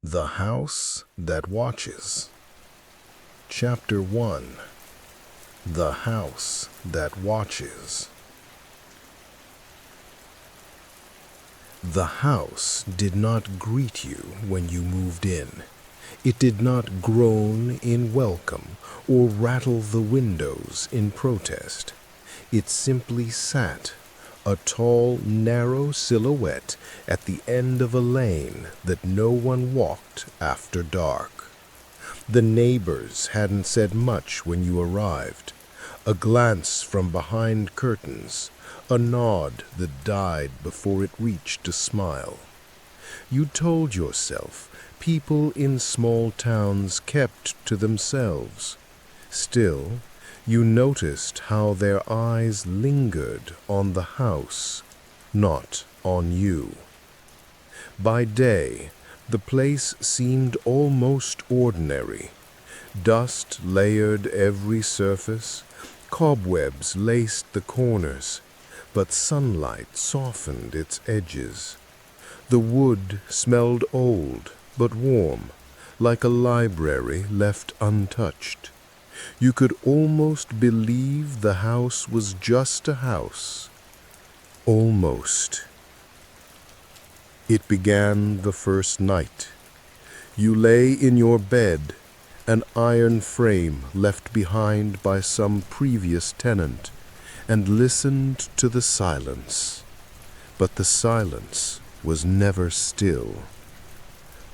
The House That Watches. Chapter 1. The House That Watches. The house did not greet you when you moved in. It did not groan in welcome or rattle the windows in protest. It simply sat, a tall, narrow silhouette at the end of a lane that no one walked after dark. The neighbors hadn't said much when you arrived. A glance from behind curtains, a nod that died before it reached a smile. You told yourself people in small towns kept to themselves. Still, you noticed how their eyes lingered on the house, not on you. By day, the place seemed almost ordinary. Dust layered every surface, cobwebs laced the corners, but sunlight softened its edges. The wood smelled old but warm, like a library left untouched. You could almost believe the house was just a house. Almost. It began the first night. You lay in your bed, an iron frame left behind by some previous tenant, and listened to the silence. But the silence was never still.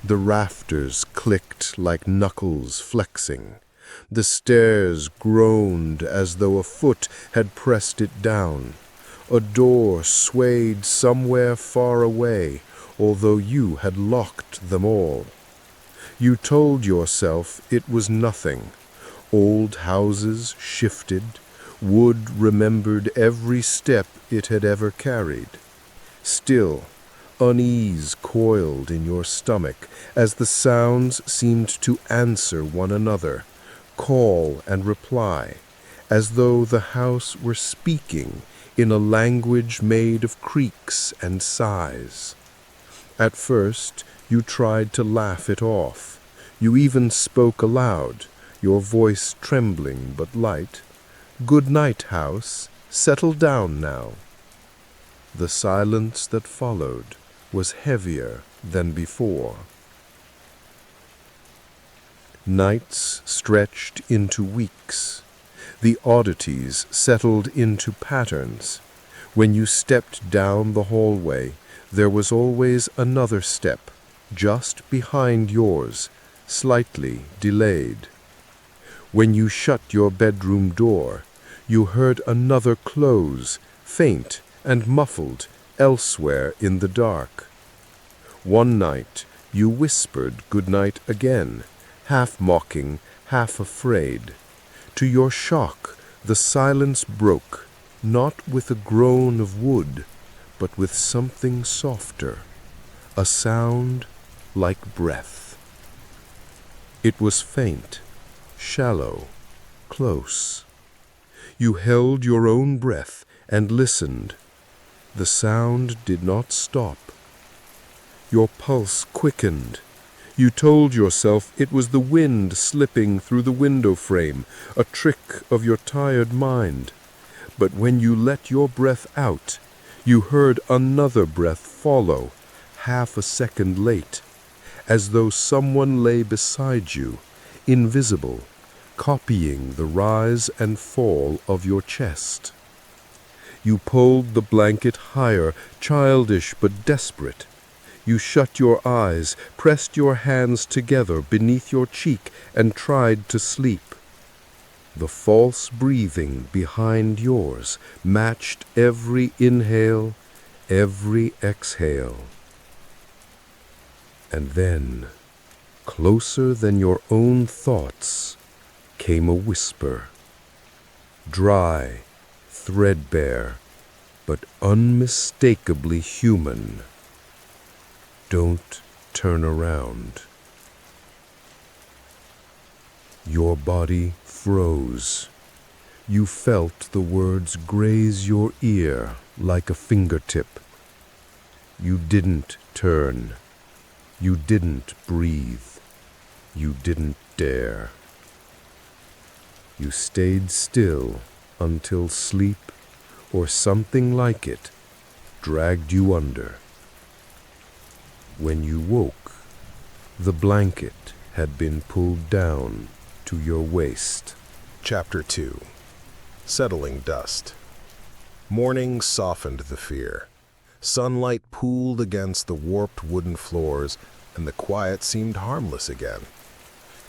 The rafters clicked like knuckles flexing. The stairs groaned as though a foot had pressed it down. A door swayed somewhere far away, although you had locked them all. You told yourself it was nothing. Old houses shifted. Wood remembered every step it had ever carried. Still, unease coiled in your stomach as the sounds seemed to answer one another, call and reply, as though the house were speaking in a language made of creaks and sighs. At first, you tried to laugh it off. You even spoke aloud, your voice trembling but light. "Good night, house. Settle down now." The silence that followed was heavier than before. Nights stretched into weeks. The oddities settled into patterns. When you stepped down the hallway, there was always another step, just behind yours, slightly delayed. When you shut your bedroom door, you heard another close, faint and muffled, elsewhere in the dark. One night, you whispered goodnight again, half mocking, half afraid. To your shock, the silence broke, not with a groan of wood, but with something softer, a sound like breath. It was faint, shallow, close. You held your own breath and listened. The sound did not stop. Your pulse quickened. You told yourself it was the wind slipping through the window frame, a trick of your tired mind. But when you let your breath out, you heard another breath follow, half a second late, as though someone lay beside you, invisible, copying the rise and fall of your chest. You pulled the blanket higher, childish but desperate. You shut your eyes, pressed your hands together beneath your cheek, and tried to sleep. The false breathing behind yours matched every inhale, every exhale. And then, closer than your own thoughts, came a whisper. Dry, threadbare, but unmistakably human. Don't turn around. Your body froze. You felt the words graze your ear like a fingertip. You didn't turn. You didn't breathe. You didn't dare. You stayed still until sleep, or something like it, dragged you under. When you woke, the blanket had been pulled down to your waist. Chapter 2. Settling Dust. Morning softened the fear. Sunlight pooled against the warped wooden floors, and the quiet seemed harmless again.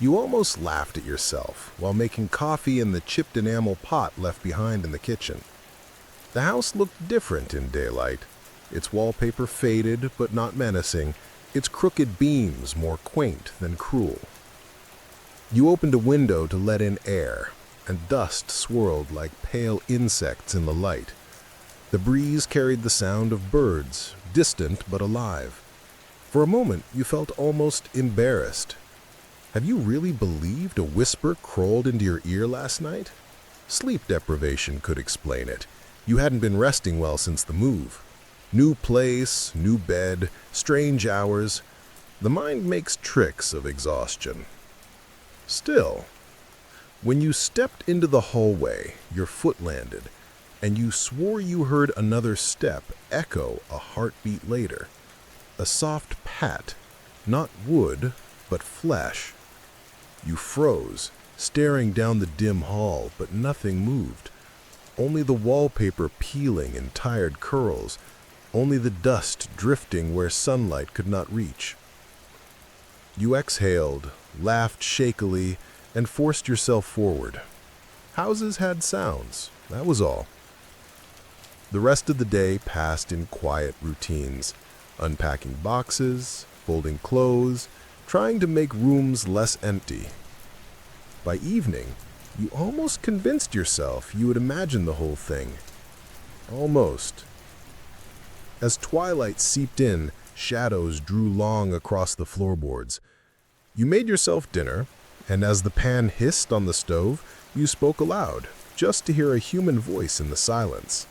You almost laughed at yourself while making coffee in the chipped enamel pot left behind in the kitchen. The house looked different in daylight. Its wallpaper faded but not menacing, its crooked beams more quaint than cruel. You opened a window to let in air, and dust swirled like pale insects in the light. The breeze carried the sound of birds, distant but alive. For a moment, you felt almost embarrassed. Have you really believed a whisper crawled into your ear last night? Sleep deprivation could explain it. You hadn't been resting well since the move. New place, new bed, strange hours. The mind makes tricks of exhaustion. Still, when you stepped into the hallway, your foot landed, and you swore you heard another step echo a heartbeat later. A soft pat, not wood, but flesh. You froze, staring down the dim hall, but nothing moved. Only the wallpaper peeling in tired curls, only the dust drifting where sunlight could not reach. You exhaled, laughed shakily, and forced yourself forward. Houses had sounds, that was all. The rest of the day passed in quiet routines, unpacking boxes, folding clothes, trying to make rooms less empty. By evening, you almost convinced yourself you would imagine the whole thing. Almost. As twilight seeped in, shadows drew long across the floorboards. You made yourself dinner, and as the pan hissed on the stove, you spoke aloud, just to hear a human voice in the silence.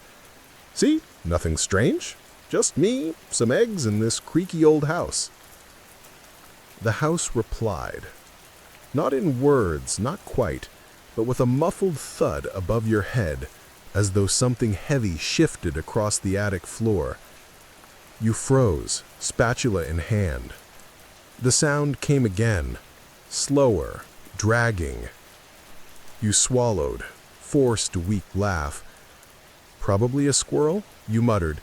See, nothing strange. Just me, some eggs, and this creaky old house. The house replied. Not in words, not quite, but with a muffled thud above your head, as though something heavy shifted across the attic floor. You froze, spatula in hand. The sound came again, slower, dragging. You swallowed, forced a weak laugh. Probably a squirrel, you muttered,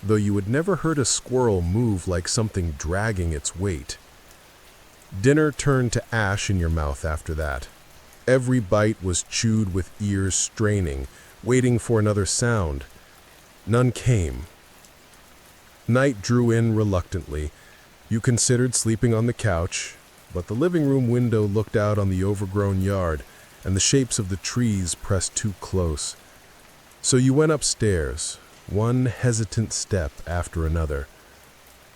though you had never heard a squirrel move like something dragging its weight. Dinner turned to ash in your mouth after that. Every bite was chewed with ears straining, waiting for another sound. None came. Night drew in reluctantly. You considered sleeping on the couch, but the living room window looked out on the overgrown yard, and the shapes of the trees pressed too close. So you went upstairs, one hesitant step after another.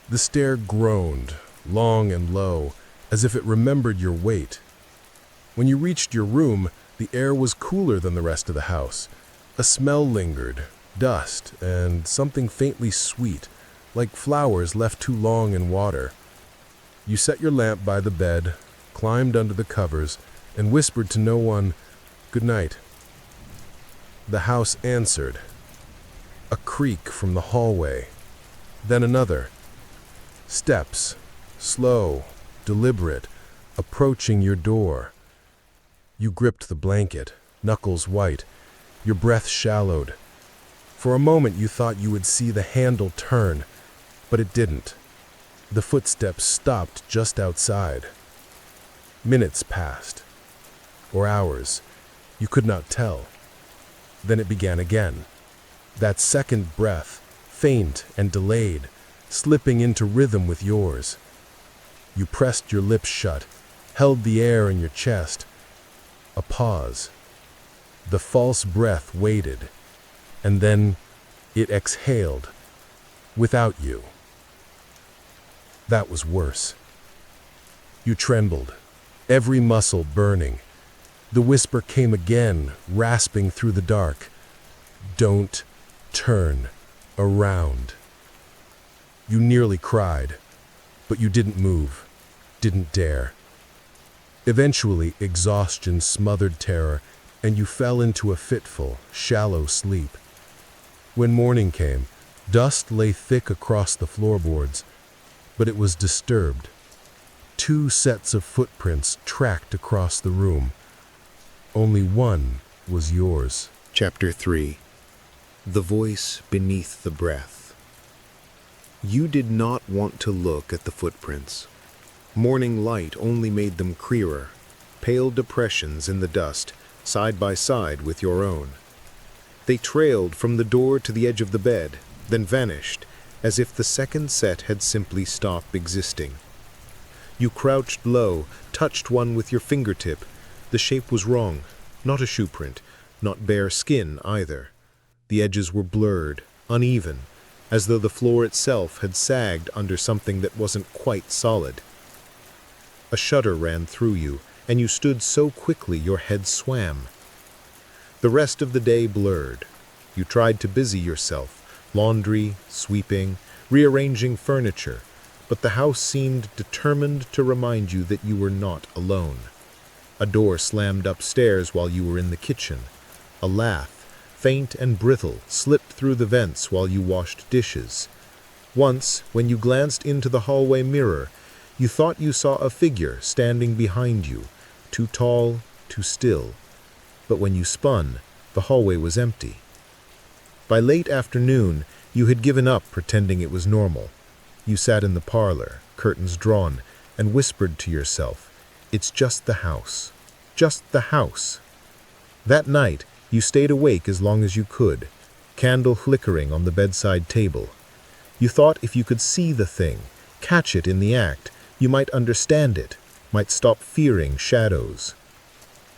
The stair groaned, long and low, as if it remembered your weight. When you reached your room, the air was cooler than the rest of the house. A smell lingered, dust, and something faintly sweet, like flowers left too long in water. You set your lamp by the bed, climbed under the covers, and whispered to no one, "Good night." The house answered. A creak from the hallway, then another. Steps, slow, deliberate, approaching your door. You gripped the blanket, knuckles white, your breath shallowed. For a moment you thought you would see the handle turn, but it didn't. The footsteps stopped just outside. Minutes passed, or hours, you could not tell. Then it began again. That second breath, faint and delayed, slipping into rhythm with yours. You pressed your lips shut, held the air in your chest. A pause. The false breath waited, and then it exhaled, without you. That was worse. You trembled, every muscle burning. The whisper came again, rasping through the dark. "Don't turn around." You nearly cried. But you didn't move, didn't dare. Eventually, exhaustion smothered terror, and you fell into a fitful, shallow sleep. When morning came, dust lay thick across the floorboards, but it was disturbed. 2 sets of footprints tracked across the room. Only one was yours. Chapter 3. The Voice Beneath the Breath. You did not want to look at the footprints. Morning light only made them clearer, pale depressions in the dust, side by side with your own. They trailed from the door to the edge of the bed, then vanished, as if the second set had simply stopped existing. You crouched low, touched one with your fingertip. The shape was wrong, not a shoe print, not bare skin either. The edges were blurred, uneven, as though the floor itself had sagged under something that wasn't quite solid. A shudder ran through you, and you stood so quickly your head swam. The rest of the day blurred. You tried to busy yourself, laundry, sweeping, rearranging furniture, but the house seemed determined to remind you that you were not alone. A door slammed upstairs while you were in the kitchen. A laugh, faint and brittle, slipped through the vents while you washed dishes. Once, when you glanced into the hallway mirror, you thought you saw a figure standing behind you, too tall, too still. But when you spun, the hallway was empty. By late afternoon, you had given up pretending it was normal. You sat in the parlor, curtains drawn, and whispered to yourself, "It's just the house. Just the house." That night, you stayed awake as long as you could, candle flickering on the bedside table. You thought if you could see the thing, catch it in the act, you might understand it, might stop fearing shadows.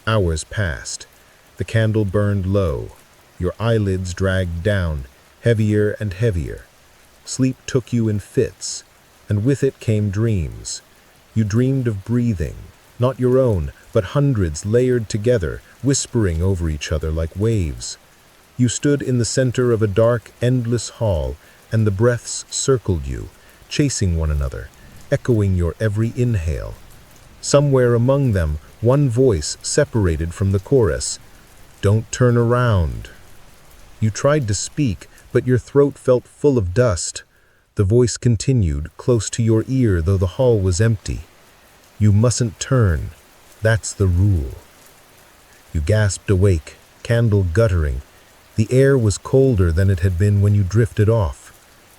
Hours passed. The candle burned low. Your eyelids dragged down, heavier and heavier. Sleep took you in fits, and with it came dreams. You dreamed of breathing, not your own, but hundreds layered together, whispering over each other like waves. You stood in the center of a dark, endless hall, and the breaths circled you, chasing one another, echoing your every inhale. Somewhere among them, one voice separated from the chorus, "Don't turn around." You tried to speak, but your throat felt full of dust. The voice continued, close to your ear, though the hall was empty. "You mustn't turn. That's the rule." You gasped awake, candle guttering. The air was colder than it had been when you drifted off.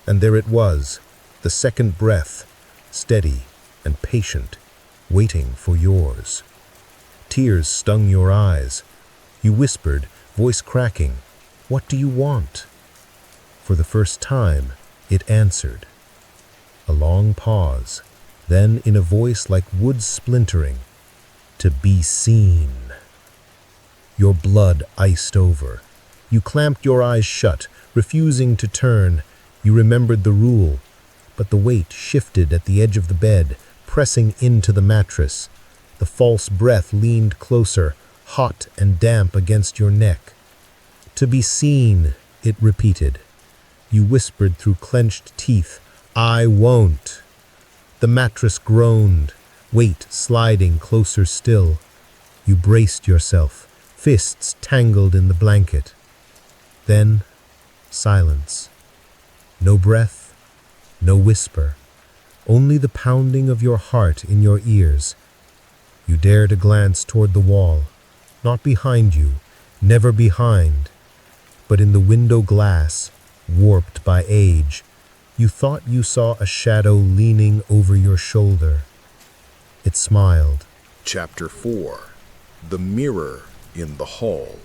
And there it was, the second breath, steady and patient, waiting for yours. Tears stung your eyes. You whispered, voice cracking, "What do you want?" For the first time, it answered. A long pause, then in a voice like wood splintering, "To be seen." Your blood iced over. You clamped your eyes shut, refusing to turn. You remembered the rule, but the weight shifted at the edge of the bed, pressing into the mattress. The false breath leaned closer, hot and damp against your neck. "To be seen," it repeated. You whispered through clenched teeth, "I won't." The mattress groaned, weight sliding closer still. You braced yourself, fists tangled in the blanket. Then, silence. No breath, no whisper, only the pounding of your heart in your ears. You dared a glance toward the wall, not behind you, never behind, but in the window glass, warped by age. You thought you saw a shadow leaning over your shoulder. It smiled. Chapter 4. The Mirror in the Hall.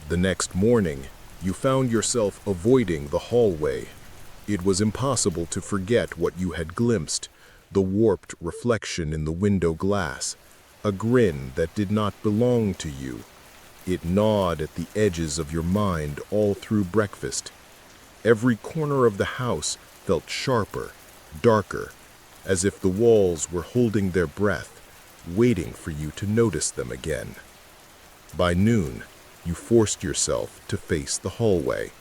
The next morning, you found yourself avoiding the hallway. It was impossible to forget what you had glimpsed, the warped reflection in the window glass, a grin that did not belong to you. It gnawed at the edges of your mind all through breakfast. Every corner of the house felt sharper, darker, as if the walls were holding their breath, waiting for you to notice them again. By noon, you forced yourself to face the hallway.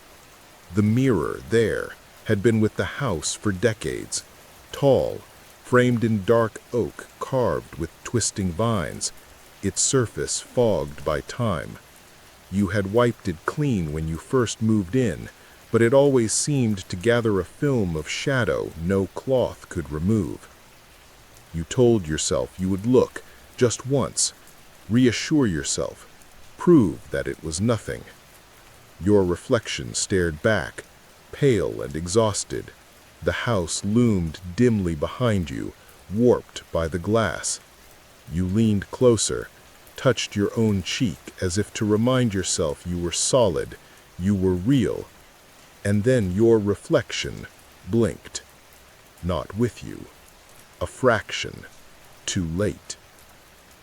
The mirror there had been with the house for decades. Tall, framed in dark oak carved with twisting vines, its surface fogged by time. You had wiped it clean when you first moved in, but it always seemed to gather a film of shadow no cloth could remove. You told yourself you would look, just once, reassure yourself, prove that it was nothing. Your reflection stared back, pale and exhausted. The house loomed dimly behind you, warped by the glass. You leaned closer, touched your own cheek as if to remind yourself you were solid, you were real, and then your reflection blinked. Not with you. A fraction. Too late.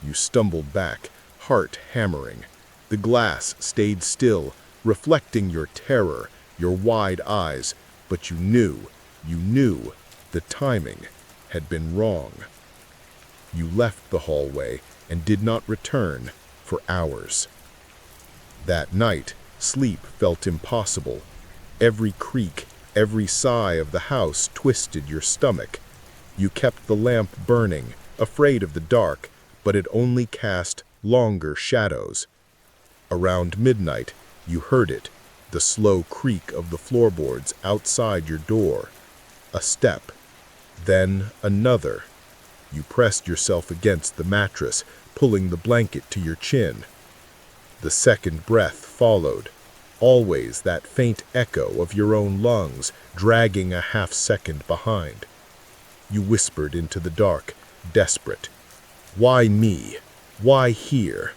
You stumbled back, heart hammering. The glass stayed still, reflecting your terror, your wide eyes, but you knew, the timing had been wrong. You left the hallway and did not return for hours. That night, sleep felt impossible. Every creak, every sigh of the house twisted your stomach. You kept the lamp burning, afraid of the dark, but it only cast longer shadows. Around midnight, you heard it, the slow creak of the floorboards outside your door. A step, then another. You pressed yourself against the mattress, pulling the blanket to your chin. The second breath followed, always that faint echo of your own lungs dragging a half-second behind. You whispered into the dark, desperate. Why me? Why here?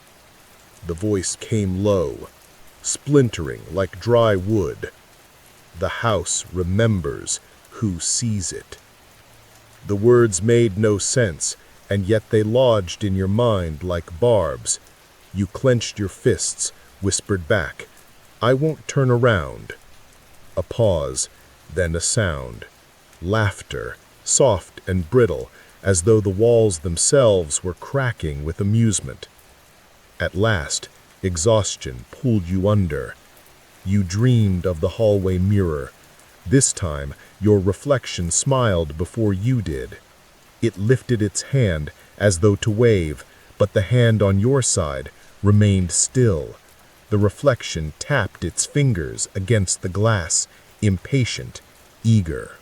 The voice came low, splintering like dry wood. The house remembers who sees it. The words made no sense, and yet they lodged in your mind like barbs. You clenched your fists, whispered back, I won't turn around. A pause, then a sound. Laughter, soft and brittle, as though the walls themselves were cracking with amusement. At last, exhaustion pulled you under. You dreamed of the hallway mirror. This time, your reflection smiled before you did. It lifted its hand as though to wave, but the hand on your side remained still. The reflection tapped its fingers against the glass, impatient, eager.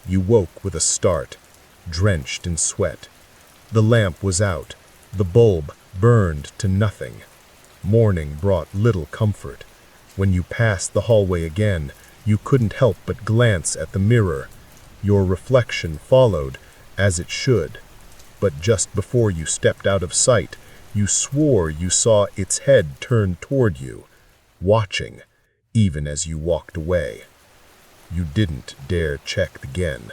You woke with a start, drenched in sweat. The lamp was out. The bulb burned to nothing. Morning brought little comfort. When you passed the hallway again, you couldn't help but glance at the mirror. Your reflection followed, as it should. But just before you stepped out of sight, you swore you saw its head turn toward you, watching, even as you walked away. You didn't dare check again.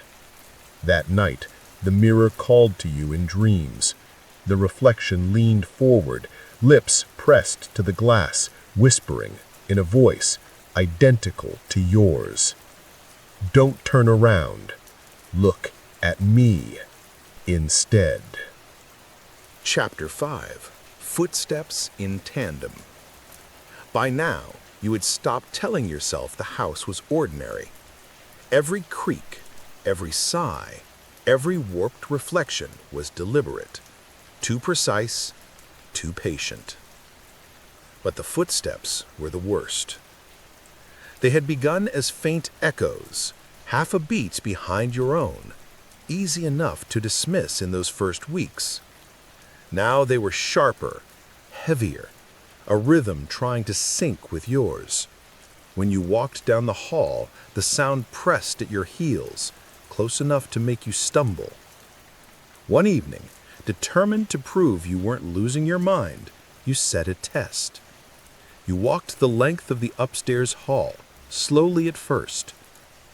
That night, the mirror called to you in dreams. The reflection leaned forward, lips pressed to the glass, whispering, in a voice identical to yours. Don't turn around. Look at me instead. Chapter 5. Footsteps in Tandem. By now, you had stopped telling yourself the house was ordinary. Every creak, every sigh, every warped reflection was deliberate, too precise, too patient. But the footsteps were the worst. They had begun as faint echoes, half a beat behind your own, easy enough to dismiss in those first weeks. Now they were sharper, heavier, a rhythm trying to sync with yours. When you walked down the hall, the sound pressed at your heels, close enough to make you stumble. One evening, determined to prove you weren't losing your mind, you set a test. You walked the length of the upstairs hall, slowly at first.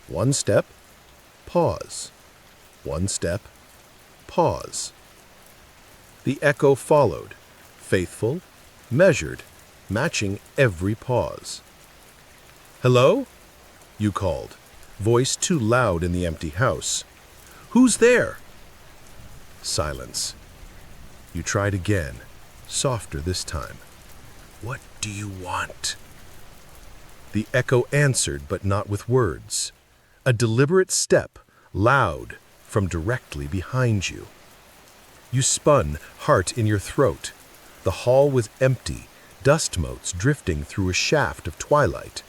One step, pause. One step, pause. The echo followed, faithful, measured, matching every pause. Hello? You called, voice too loud in the empty house. Who's there? Silence. You tried again, softer this time. What do you want? The echo answered, but not with words. A deliberate step, loud, from directly behind you. You spun, heart in your throat. The hall was empty, dust motes drifting through a shaft of twilight.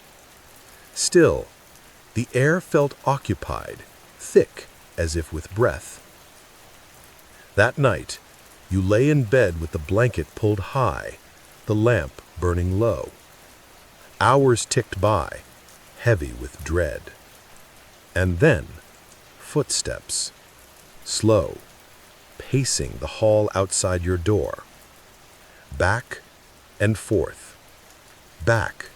Still, the air felt occupied, thick as if with breath. That night, you lay in bed with the blanket pulled high, the lamp burning low. Hours ticked by, heavy with dread. And then, footsteps, slow, pacing the hall outside your door. Back and forth, back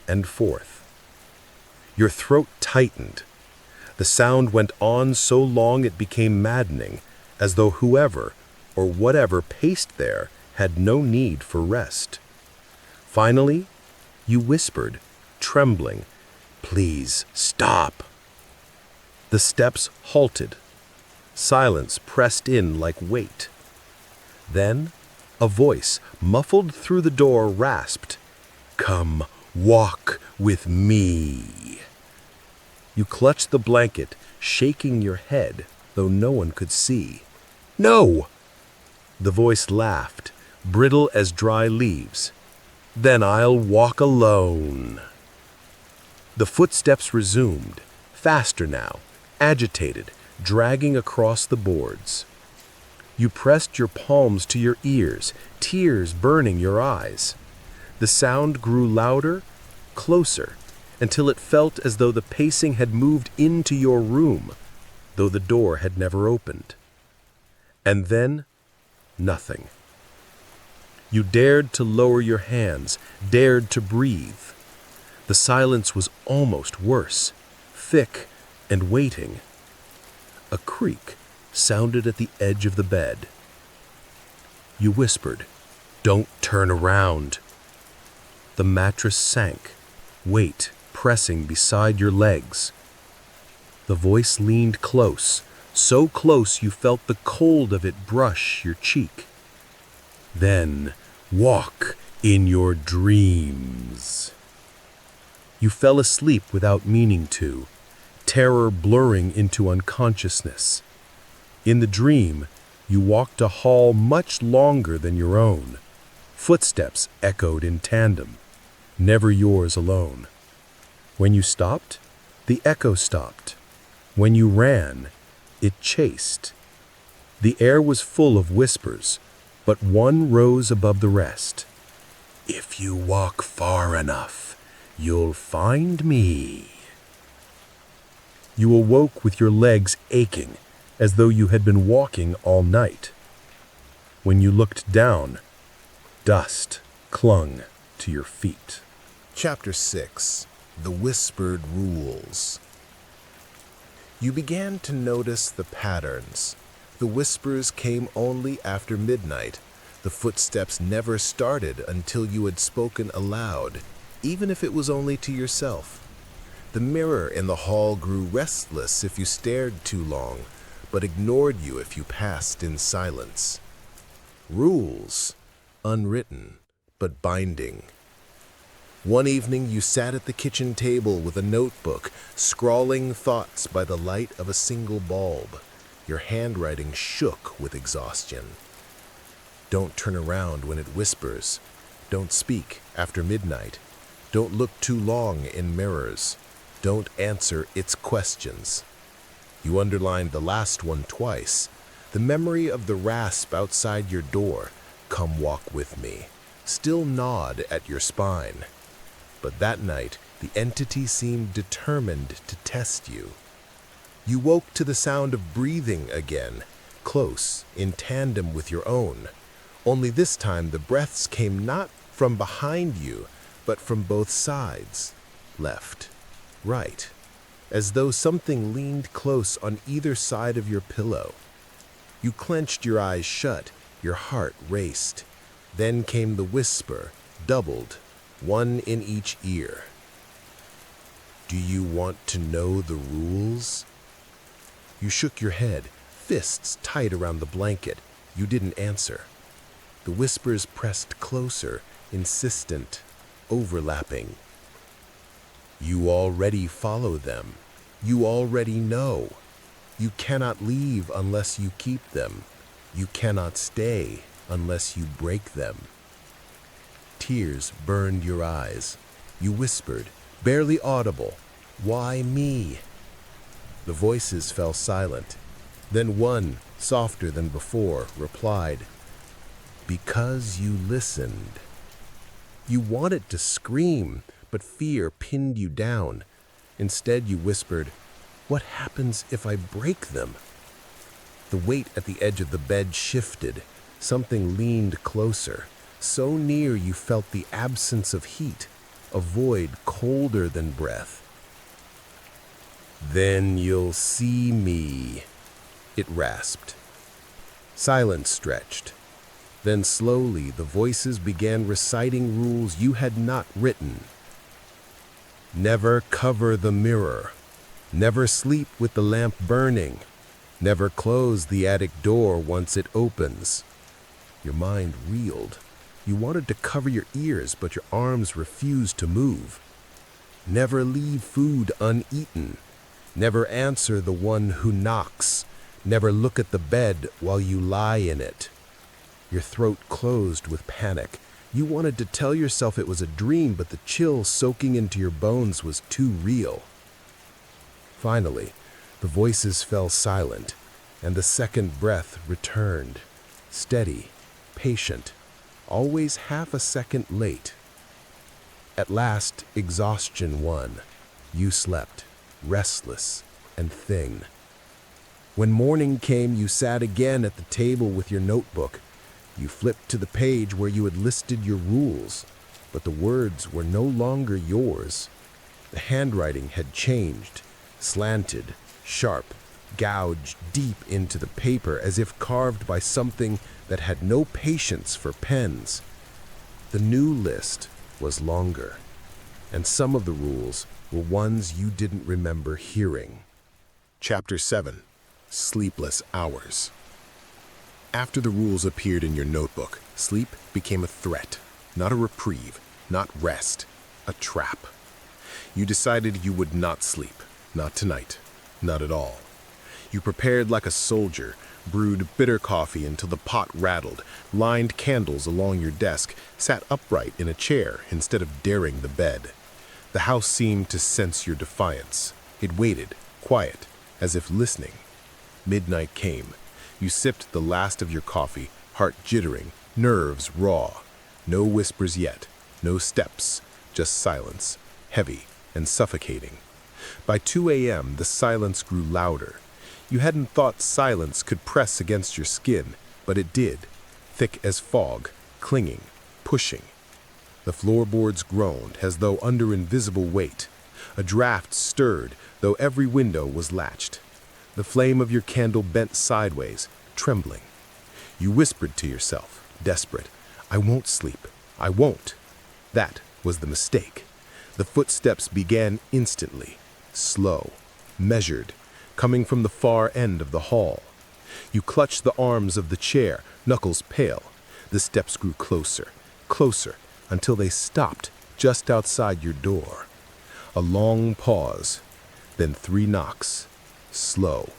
and forth. Your throat tightened. The sound went on so long it became maddening, as though whoever or whatever paced there had no need for rest. Finally, you whispered, trembling, "Please stop." The steps halted. Silence pressed in like weight. Then, a voice, muffled through the door, rasped, "Come walk with me." You clutched the blanket, shaking your head, though no one could see. "No!" The voice laughed, brittle as dry leaves. "Then I'll walk alone." The footsteps resumed, faster now, agitated, dragging across the boards. You pressed your palms to your ears, tears burning your eyes. The sound grew louder, closer, until it felt as though the pacing had moved into your room, though the door had never opened. And then, nothing. You dared to lower your hands, dared to breathe. The silence was almost worse, thick and waiting. A creak sounded at the edge of the bed. You whispered, "Don't turn around." The mattress sank, weight pressing beside your legs. The voice leaned close, so close you felt the cold of it brush your cheek. "Then walk in your dreams." You fell asleep without meaning to, terror blurring into unconsciousness. In the dream, you walked a hall much longer than your own. Footsteps echoed in tandem, never yours alone. When you stopped, the echo stopped. When you ran, it chased. The air was full of whispers, but one rose above the rest. "If you walk far enough, you'll find me." You awoke with your legs aching, as though you had been walking all night. When you looked down, dust clung to your feet. Chapter 6. The Whispered Rules. You began to notice the patterns. The whispers came only after midnight. The footsteps never started until you had spoken aloud, even if it was only to yourself. The mirror in the hall grew restless if you stared too long, but ignored you if you passed in silence. Rules, unwritten, but binding. One evening you sat at the kitchen table with a notebook, scrawling thoughts by the light of a single bulb. Your handwriting shook with exhaustion. Don't turn around when it whispers. Don't speak after midnight. Don't look too long in mirrors. Don't answer its questions. You underlined the last one twice. The memory of the rasp outside your door, "Come walk with me," still gnawed at your spine. But that night, the entity seemed determined to test you. You woke to the sound of breathing again, close, in tandem with your own. Only this time the breaths came not from behind you, but from both sides, left, right, as though something leaned close on either side of your pillow. You clenched your eyes shut, your heart raced. Then came the whisper, doubled, one in each ear. "Do you want to know the rules?" You shook your head, fists tight around the blanket. You didn't answer. The whispers pressed closer, insistent, overlapping. "You already follow them. You already know. You cannot leave unless you keep them. You cannot stay unless you break them. Tears burned your eyes. You whispered, barely audible, "Why me?" The voices fell silent. Then one, softer than before, replied, "Because you listened." You wanted to scream, but fear pinned you down. Instead, you whispered, "What happens if I break them?" The weight at the edge of the bed shifted. Something leaned closer. So near you felt the absence of heat, a void colder than breath. "Then you'll see me," it rasped. Silence stretched. Then slowly the voices began reciting rules you had not written. Never cover the mirror. Never sleep with the lamp burning. Never close the attic door once it opens. Your mind reeled. You wanted to cover your ears, but your arms refused to move. Never leave food uneaten. Never answer the one who knocks. Never look at the bed while you lie in it. Your throat closed with panic. You wanted to tell yourself it was a dream, but the chill soaking into your bones was too real. Finally, the voices fell silent, and the second breath returned. Steady, patient, always half a second late. At last, exhaustion won. You slept, restless and thin. When morning came, you sat again at the table with your notebook. You flipped to the page where you had listed your rules, but the words were no longer yours. The handwriting had changed, slanted, sharp, gouged deep into the paper as if carved by something that had no patience for pens. The new list was longer, and some of the rules were ones you didn't remember hearing. Chapter 7. Sleepless Hours. After the rules appeared in your notebook, sleep became a threat, not a reprieve, not rest, a trap. You decided you would not sleep, not tonight, not at all. You prepared like a soldier, brewed bitter coffee until the pot rattled, lined candles along your desk, sat upright in a chair instead of daring the bed. The house seemed to sense your defiance. It waited, quiet, as if listening. Midnight came. You sipped the last of your coffee, heart jittering, nerves raw. No whispers yet, no steps, just silence, heavy and suffocating. By 2 a.m., the silence grew louder. You hadn't thought silence could press against your skin, but it did, thick as fog, clinging, pushing. The floorboards groaned as though under invisible weight. A draft stirred, though every window was latched. The flame of your candle bent sideways, trembling. You whispered to yourself, desperate, "I won't sleep. I won't." That was the mistake. The footsteps began instantly, slow, measured, coming from the far end of the hall. You clutched the arms of the chair, knuckles pale. The steps grew closer, closer, until they stopped just outside your door. A long pause, then 3 knocks. Slow,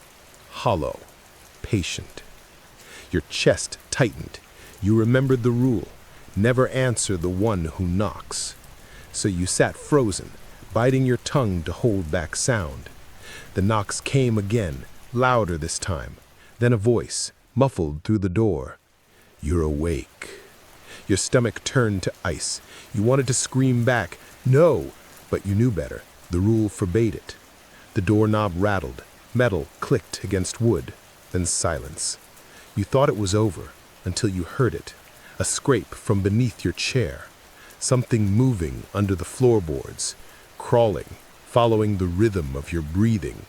hollow, patient. Your chest tightened. You remembered the rule, never answer the one who knocks. So you sat frozen, biting your tongue to hold back sound. The knocks came again, louder this time. Then a voice, muffled through the door. "You're awake." Your stomach turned to ice. You wanted to scream back, "No," but you knew better. The rule forbade it. The doorknob rattled. Metal clicked against wood, then silence. You thought it was over until you heard it, a scrape from beneath your chair, something moving under the floorboards, crawling, following the rhythm of your breathing.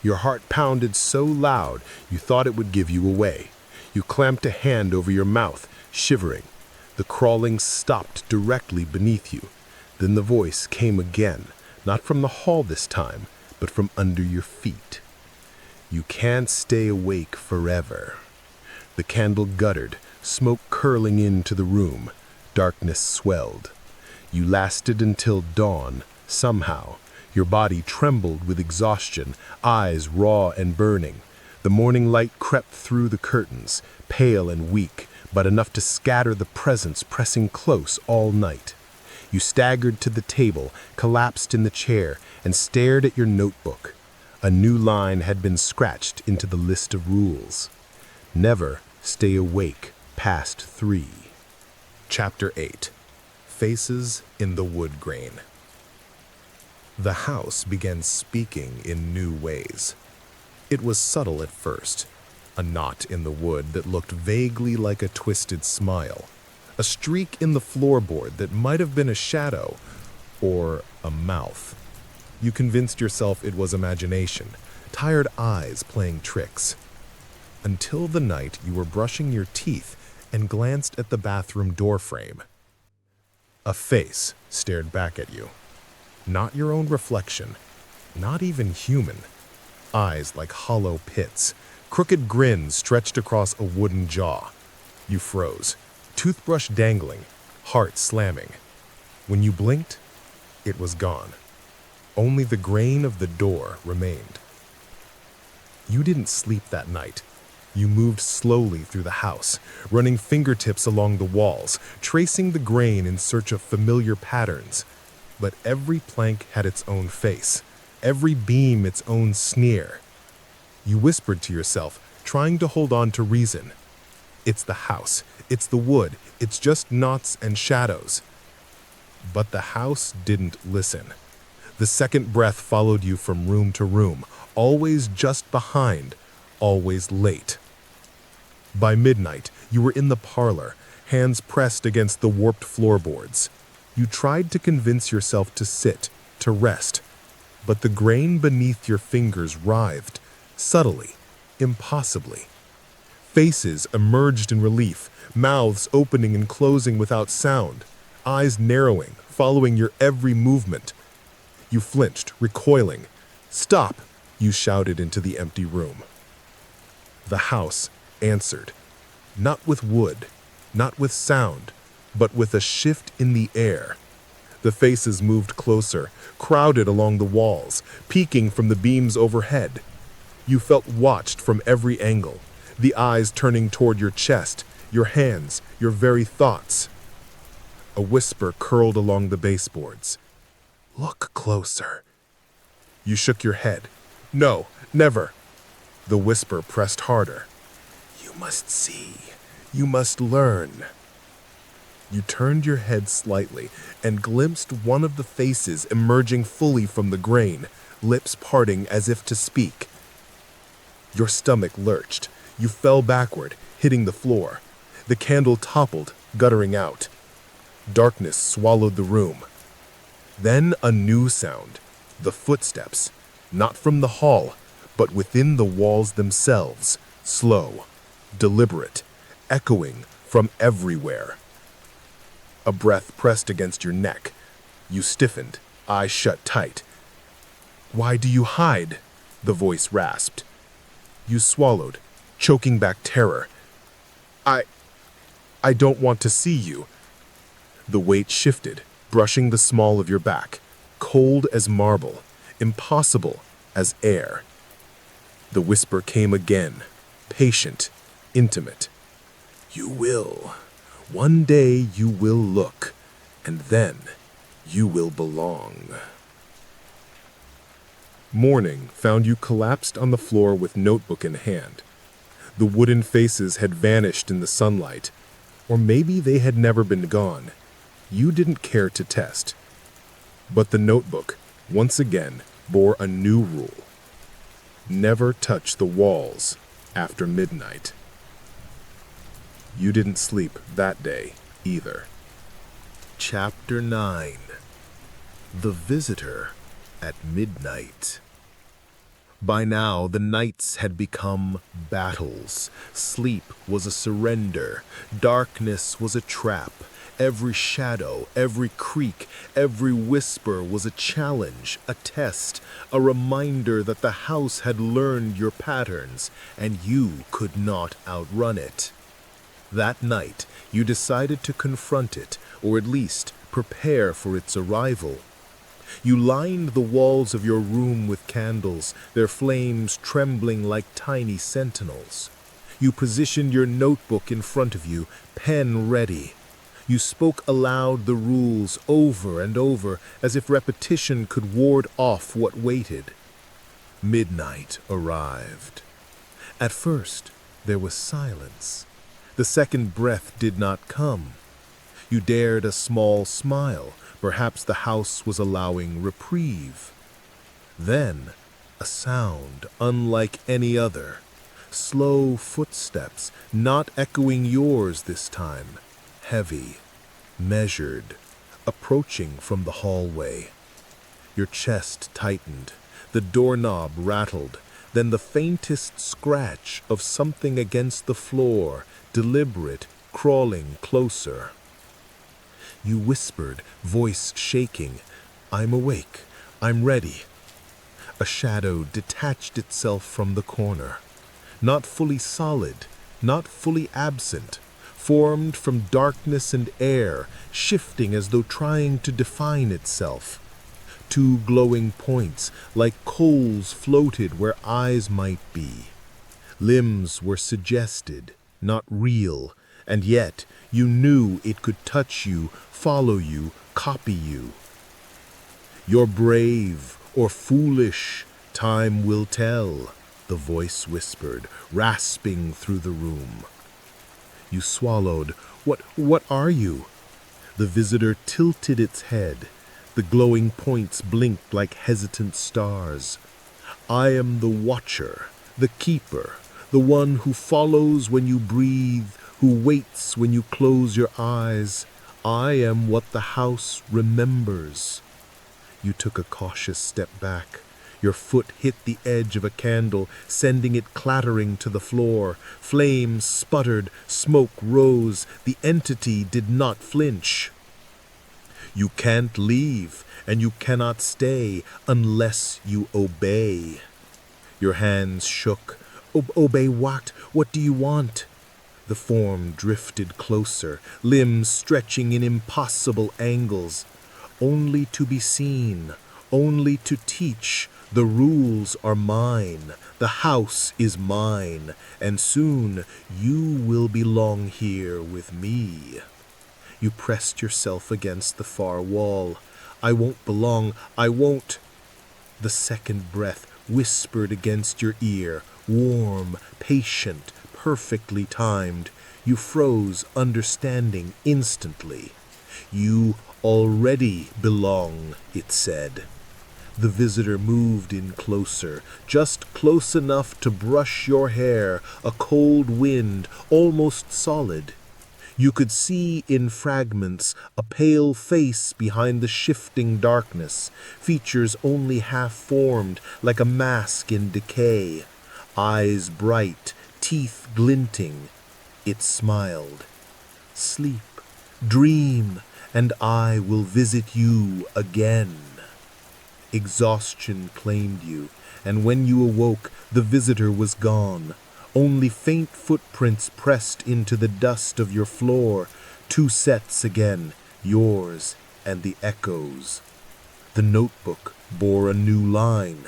Your heart pounded so loud you thought it would give you away. You clamped a hand over your mouth, shivering. The crawling stopped directly beneath you. Then the voice came again, not from the hall this time, but from under your feet. "You can't stay awake forever." The candle guttered, smoke curling into the room. Darkness swelled. You lasted until dawn, somehow. Your body trembled with exhaustion, eyes raw and burning. The morning light crept through the curtains, pale and weak, but enough to scatter the presence pressing close all night. You staggered to the table, collapsed in the chair, and stared at your notebook. A new line had been scratched into the list of rules. Never stay awake past 3. Chapter 8. Faces in the Wood Grain. The house began speaking in new ways. It was subtle at first, a knot in the wood that looked vaguely like a twisted smile, a streak in the floorboard that might have been a shadow or a mouth. You convinced yourself it was imagination, tired eyes playing tricks. Until the night you were brushing your teeth and glanced at the bathroom doorframe. A face stared back at you. Not your own reflection, not even human. Eyes like hollow pits, crooked grins stretched across a wooden jaw. You froze, toothbrush dangling, heart slamming. When you blinked, it was gone. Only the grain of the door remained. You didn't sleep that night. You moved slowly through the house, running fingertips along the walls, tracing the grain in search of familiar patterns. But every plank had its own face, every beam its own sneer. You whispered to yourself, trying to hold on to reason. It's the house, it's the wood, it's just knots and shadows. But the house didn't listen. The second breath followed you from room to room, always just behind, always late. By midnight, you were in the parlor, hands pressed against the warped floorboards. You tried to convince yourself to sit, to rest, but the grain beneath your fingers writhed, subtly, impossibly. Faces emerged in relief, mouths opening and closing without sound, eyes narrowing, following your every movement. You flinched, recoiling. "Stop!" you shouted into the empty room. The house answered, not with wood, not with sound, but with a shift in the air. The faces moved closer, crowded along the walls, peeking from the beams overhead. You felt watched from every angle, the eyes turning toward your chest, your hands, your very thoughts. A whisper curled along the baseboards. "Look closer." You shook your head. "No, never." The whisper pressed harder. "You must see. You must learn." You turned your head slightly and glimpsed one of the faces emerging fully from the grain, lips parting as if to speak. Your stomach lurched. You fell backward, hitting the floor. The candle toppled, guttering out. Darkness swallowed the room. Then a new sound, the footsteps, not from the hall, but within the walls themselves, slow, deliberate, echoing from everywhere. A breath pressed against your neck. You stiffened, eyes shut tight. "Why do you hide?" the voice rasped. You swallowed, choking back terror. I don't want to see you." The weight shifted, brushing the small of your back, cold as marble, impossible as air. The whisper came again, patient, intimate. "You will. One day you will look, and then you will belong." Morning found you collapsed on the floor with notebook in hand. The wooden faces had vanished in the sunlight, or maybe they had never been gone. You didn't care to test. But the notebook, once again, bore a new rule. Never touch the walls after midnight. You didn't sleep that day either. Chapter 9. The Visitor at Midnight. By now, the nights had become battles. Sleep was a surrender. Darkness was a trap. Every shadow, every creak, every whisper was a challenge, a test, a reminder that the house had learned your patterns, and you could not outrun it. That night, you decided to confront it, or at least prepare for its arrival. You lined the walls of your room with candles, their flames trembling like tiny sentinels. You positioned your notebook in front of you, pen ready. You spoke aloud the rules over and over, as if repetition could ward off what waited. Midnight arrived. At first, there was silence. The second breath did not come. You dared a small smile. Perhaps the house was allowing reprieve. Then, a sound unlike any other. Slow footsteps, not echoing yours this time. Heavy, measured, approaching from the hallway. Your chest tightened. The doorknob rattled. Then the faintest scratch of something against the floor, deliberate, crawling closer. You whispered, voice shaking, "I'm awake. I'm ready." A shadow detached itself from the corner. Not fully solid, not fully absent, formed from darkness and air, shifting as though trying to define itself. Two glowing points, like coals, floated where eyes might be. Limbs were suggested, not real, and yet you knew it could touch you, follow you, copy you. "You're brave or foolish, time will tell," the voice whispered, rasping through the room. You swallowed. What are you?" The visitor tilted its head. The glowing points blinked like hesitant stars. "I am the watcher, the keeper, the one who follows when you breathe, who waits when you close your eyes. I am what the house remembers." You took a cautious step back. Your foot hit the edge of a candle, sending it clattering to the floor. Flames sputtered, smoke rose. The entity did not flinch. "You can't leave, and you cannot stay unless you obey." Your hands shook. Obey what? What do you want?" The form drifted closer, limbs stretching in impossible angles. "Only to be seen, only to teach. The rules are mine, the house is mine, and soon you will belong here with me." You pressed yourself against the far wall. "I won't belong, I won't." The second breath whispered against your ear, warm, patient, perfectly timed. You froze, understanding instantly. "You already belong," it said. The visitor moved in closer, just close enough to brush your hair, a cold wind, almost solid. You could see in fragments a pale face behind the shifting darkness, features only half formed, like a mask in decay. Eyes bright, teeth glinting. It smiled. "Sleep, dream, and I will visit you again." Exhaustion claimed you, and when you awoke, the visitor was gone. Only faint footprints pressed into the dust of your floor. Two sets again, yours and the echoes. The notebook bore a new line.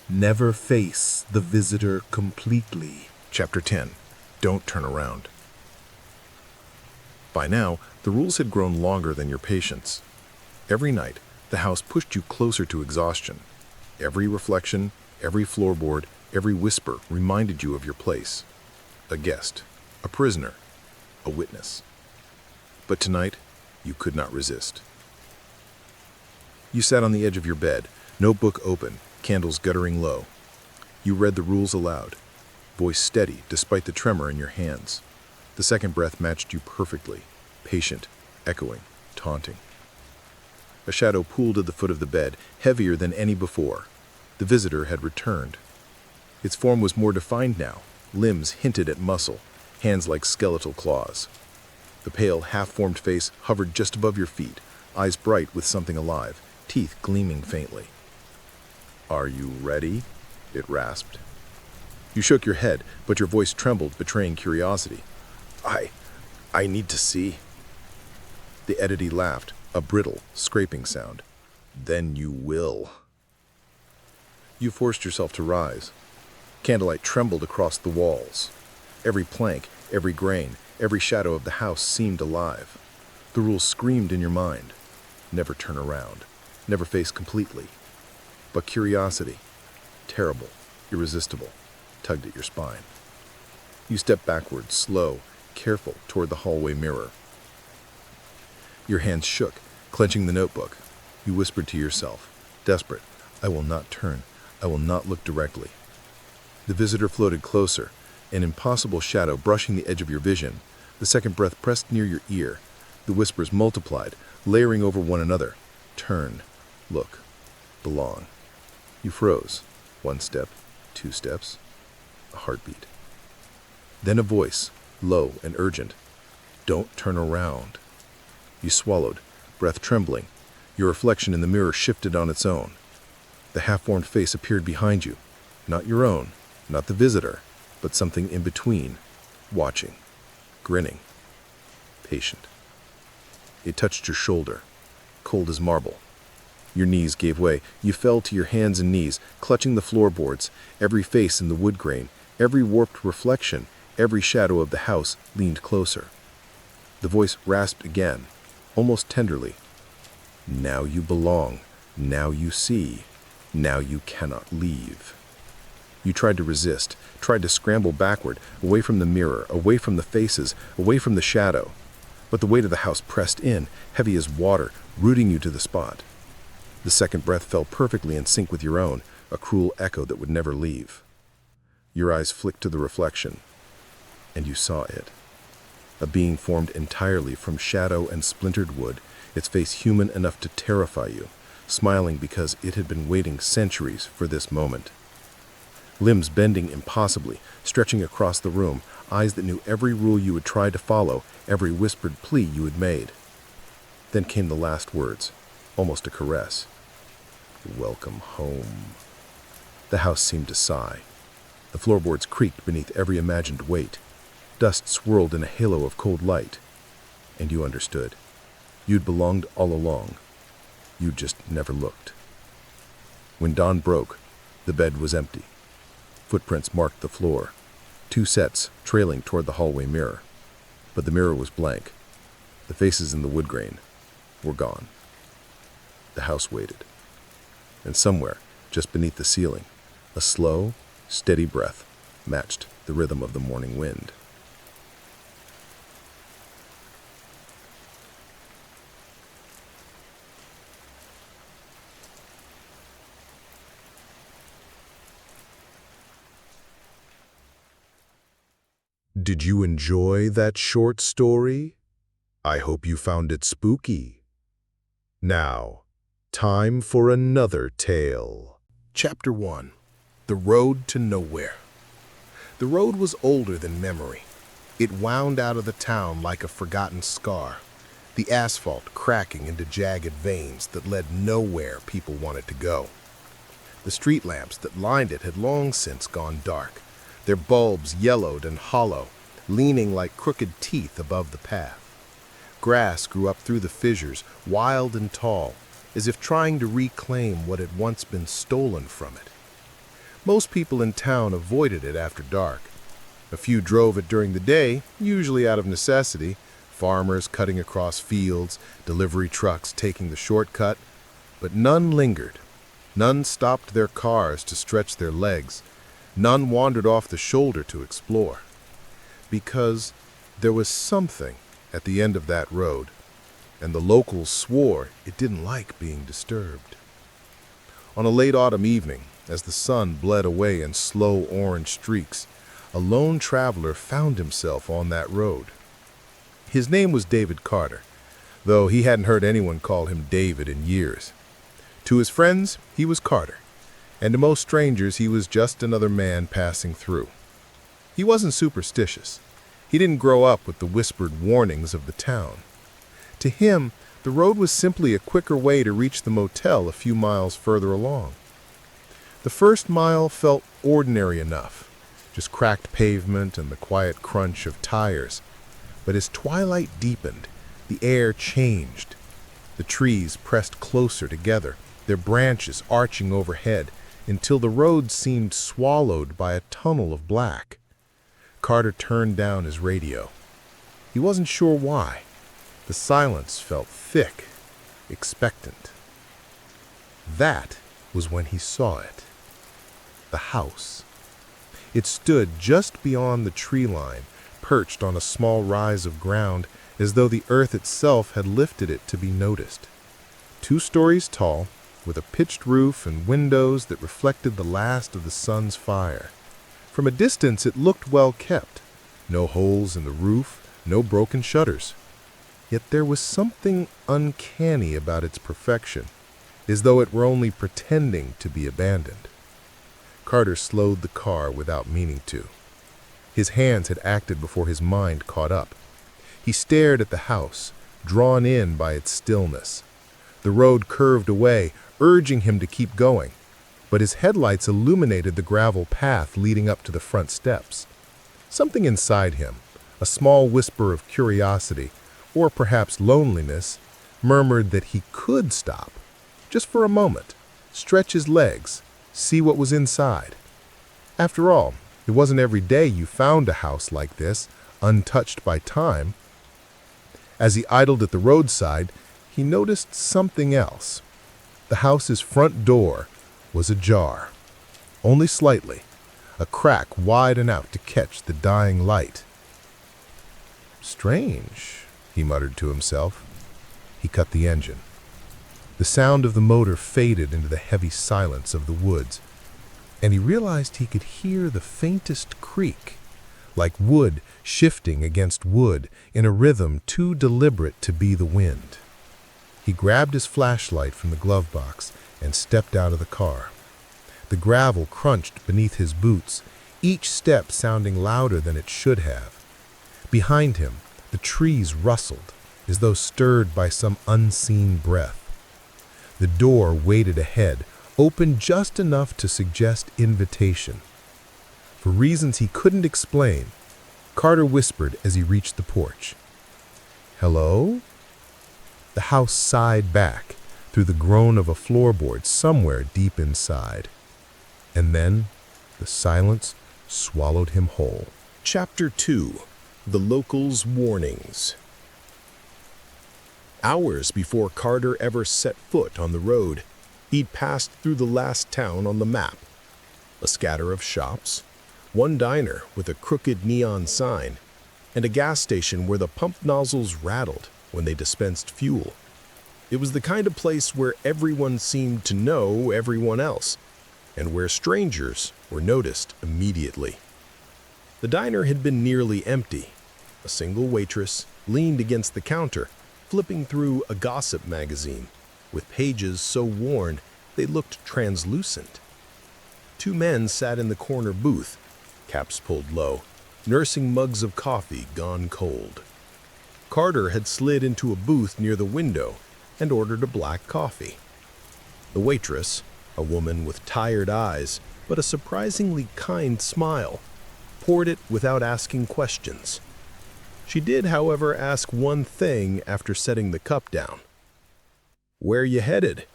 "Never face the visitor completely." Chapter 10. Don't turn around. By now, the rules had grown longer than your patience. Every night, the house pushed you closer to exhaustion. Every reflection, every floorboard, every whisper reminded you of your place. A guest, a prisoner, a witness. But tonight, you could not resist. You sat on the edge of your bed, notebook open, candles guttering low. You read the rules aloud, voice steady despite the tremor in your hands. The second breath matched you perfectly, patient, echoing, taunting. A shadow pooled at the foot of the bed, heavier than any before. The visitor had returned. Its form was more defined now. Limbs hinted at muscle, hands like skeletal claws. The pale, half-formed face hovered just above your feet, eyes bright with something alive, teeth gleaming faintly. "Are you ready?" it rasped. You shook your head, but your voice trembled, betraying curiosity. I need to see." The entity laughed, a brittle, scraping sound. then you will. You forced yourself to rise. Candlelight trembled across the walls. Every plank, every grain, every shadow of the house seemed alive. The rules screamed in your mind. Never turn around. Never face completely. But curiosity, terrible, irresistible, tugged at your spine. You stepped backward, slow, careful, toward the hallway mirror. Your hands shook, clenching the notebook. You whispered to yourself, desperate, I will not turn. I will not look directly. The visitor floated closer, an impossible shadow brushing the edge of your vision. The second breath pressed near your ear. The whispers multiplied, layering over one another. Turn, look, belong. You froze. 1 step, 2 steps, a heartbeat. Then a voice, low and urgent. Don't turn around. You swallowed, breath trembling. Your reflection in the mirror shifted on its own. The half-formed face appeared behind you. Not your own, not the visitor, but something in between, watching, grinning, patient. It touched your shoulder, cold as marble. Your knees gave way. You fell to your hands and knees, clutching the floorboards. Every face in the wood grain, every warped reflection, every shadow of the house leaned closer. The voice rasped again, almost tenderly. Now you belong. Now you see. Now you cannot leave. You tried to resist, tried to scramble backward, away from the mirror, away from the faces, away from the shadow. But the weight of the house pressed in, heavy as water, rooting you to the spot. The second breath fell perfectly in sync with your own, a cruel echo that would never leave. Your eyes flicked to the reflection, and you saw it. A being formed entirely from shadow and splintered wood, its face human enough to terrify you, smiling because it had been waiting centuries for this moment. Limbs bending impossibly, stretching across the room, eyes that knew every rule you had tried to follow, every whispered plea you had made. Then came the last words, almost a caress. Welcome home. The house seemed to sigh. The floorboards creaked beneath every imagined weight. Dust swirled in a halo of cold light. And you understood. You'd belonged all along. You'd just never looked. When dawn broke, the bed was empty. Footprints marked the floor, 2 sets trailing toward the hallway mirror. But the mirror was blank. The faces in the wood grain were gone. The house waited. And somewhere, just beneath the ceiling, a slow, steady breath matched the rhythm of the morning wind. Did you enjoy that short story? I hope you found it spooky. Now, time for another tale. Chapter 1. The Road to Nowhere. The road was older than memory. It wound out of the town like a forgotten scar, the asphalt cracking into jagged veins that led nowhere people wanted to go. The street lamps that lined it had long since gone dark, their bulbs yellowed and hollow, leaning like crooked teeth above the path. Grass grew up through the fissures, wild and tall, as if trying to reclaim what had once been stolen from it. Most people in town avoided it after dark. A few drove it during the day, usually out of necessity, farmers cutting across fields, delivery trucks taking the shortcut, but none lingered. None stopped their cars to stretch their legs. None wandered off the shoulder to explore. Because there was something at the end of that road, and the locals swore it didn't like being disturbed. On a late autumn evening, as the sun bled away in slow orange streaks, a lone traveler found himself on that road. His name was David Carter, though he hadn't heard anyone call him David in years. To his friends, he was Carter, and to most strangers, he was just another man passing through. He wasn't superstitious. He didn't grow up with the whispered warnings of the town. To him, the road was simply a quicker way to reach the motel a few miles further along. The first mile felt ordinary enough, just cracked pavement and the quiet crunch of tires. But as twilight deepened, the air changed. The trees pressed closer together, their branches arching overhead, until the road seemed swallowed by a tunnel of black. Carter turned down his radio. He wasn't sure why. The silence felt thick, expectant. That was when he saw it. The house. It stood just beyond the tree line, perched on a small rise of ground, as though the earth itself had lifted it to be noticed. 2 stories tall, with a pitched roof and windows that reflected the last of the sun's fire. From a distance it looked well kept. No holes in the roof, no broken shutters. Yet there was something uncanny about its perfection, as though it were only pretending to be abandoned. Carter slowed the car without meaning to. His hands had acted before his mind caught up. He stared at the house, drawn in by its stillness. The road curved away, urging him to keep going, but his headlights illuminated the gravel path leading up to the front steps. Something inside him, a small whisper of curiosity, or perhaps loneliness, murmured that he could stop, just for a moment, stretch his legs, see what was inside. After all, it wasn't every day you found a house like this, untouched by time. As he idled at the roadside, he noticed something else. The house's front door was ajar, only slightly, a crack wide enough to catch the dying light. Strange, he muttered to himself. He cut the engine. The sound of the motor faded into the heavy silence of the woods, and he realized he could hear the faintest creak, like wood shifting against wood in a rhythm too deliberate to be the wind. He grabbed his flashlight from the glove box and stepped out of the car. The gravel crunched beneath his boots, each step sounding louder than it should have. Behind him, the trees rustled, as though stirred by some unseen breath. The door waited ahead, open just enough to suggest invitation. For reasons he couldn't explain, Carter whispered as he reached the porch. "Hello?" The house sighed back through the groan of a floorboard somewhere deep inside. And then the silence swallowed him whole. Chapter 2. The Locals' Warnings. Hours before Carter ever set foot on the road, he'd passed through the last town on the map. A scatter of shops, one diner with a crooked neon sign, and a gas station where the pump nozzles rattled when they dispensed fuel. It was the kind of place where everyone seemed to know everyone else, and where strangers were noticed immediately. The diner had been nearly empty. A single waitress leaned against the counter, flipping through a gossip magazine, with pages so worn they looked translucent. 2 men sat in the corner booth, caps pulled low, nursing mugs of coffee gone cold. Carter had slid into a booth near the window and ordered a black coffee. The waitress, a woman with tired eyes but a surprisingly kind smile, poured it without asking questions. She did, however, ask one thing after setting the cup down. "Where you headed?"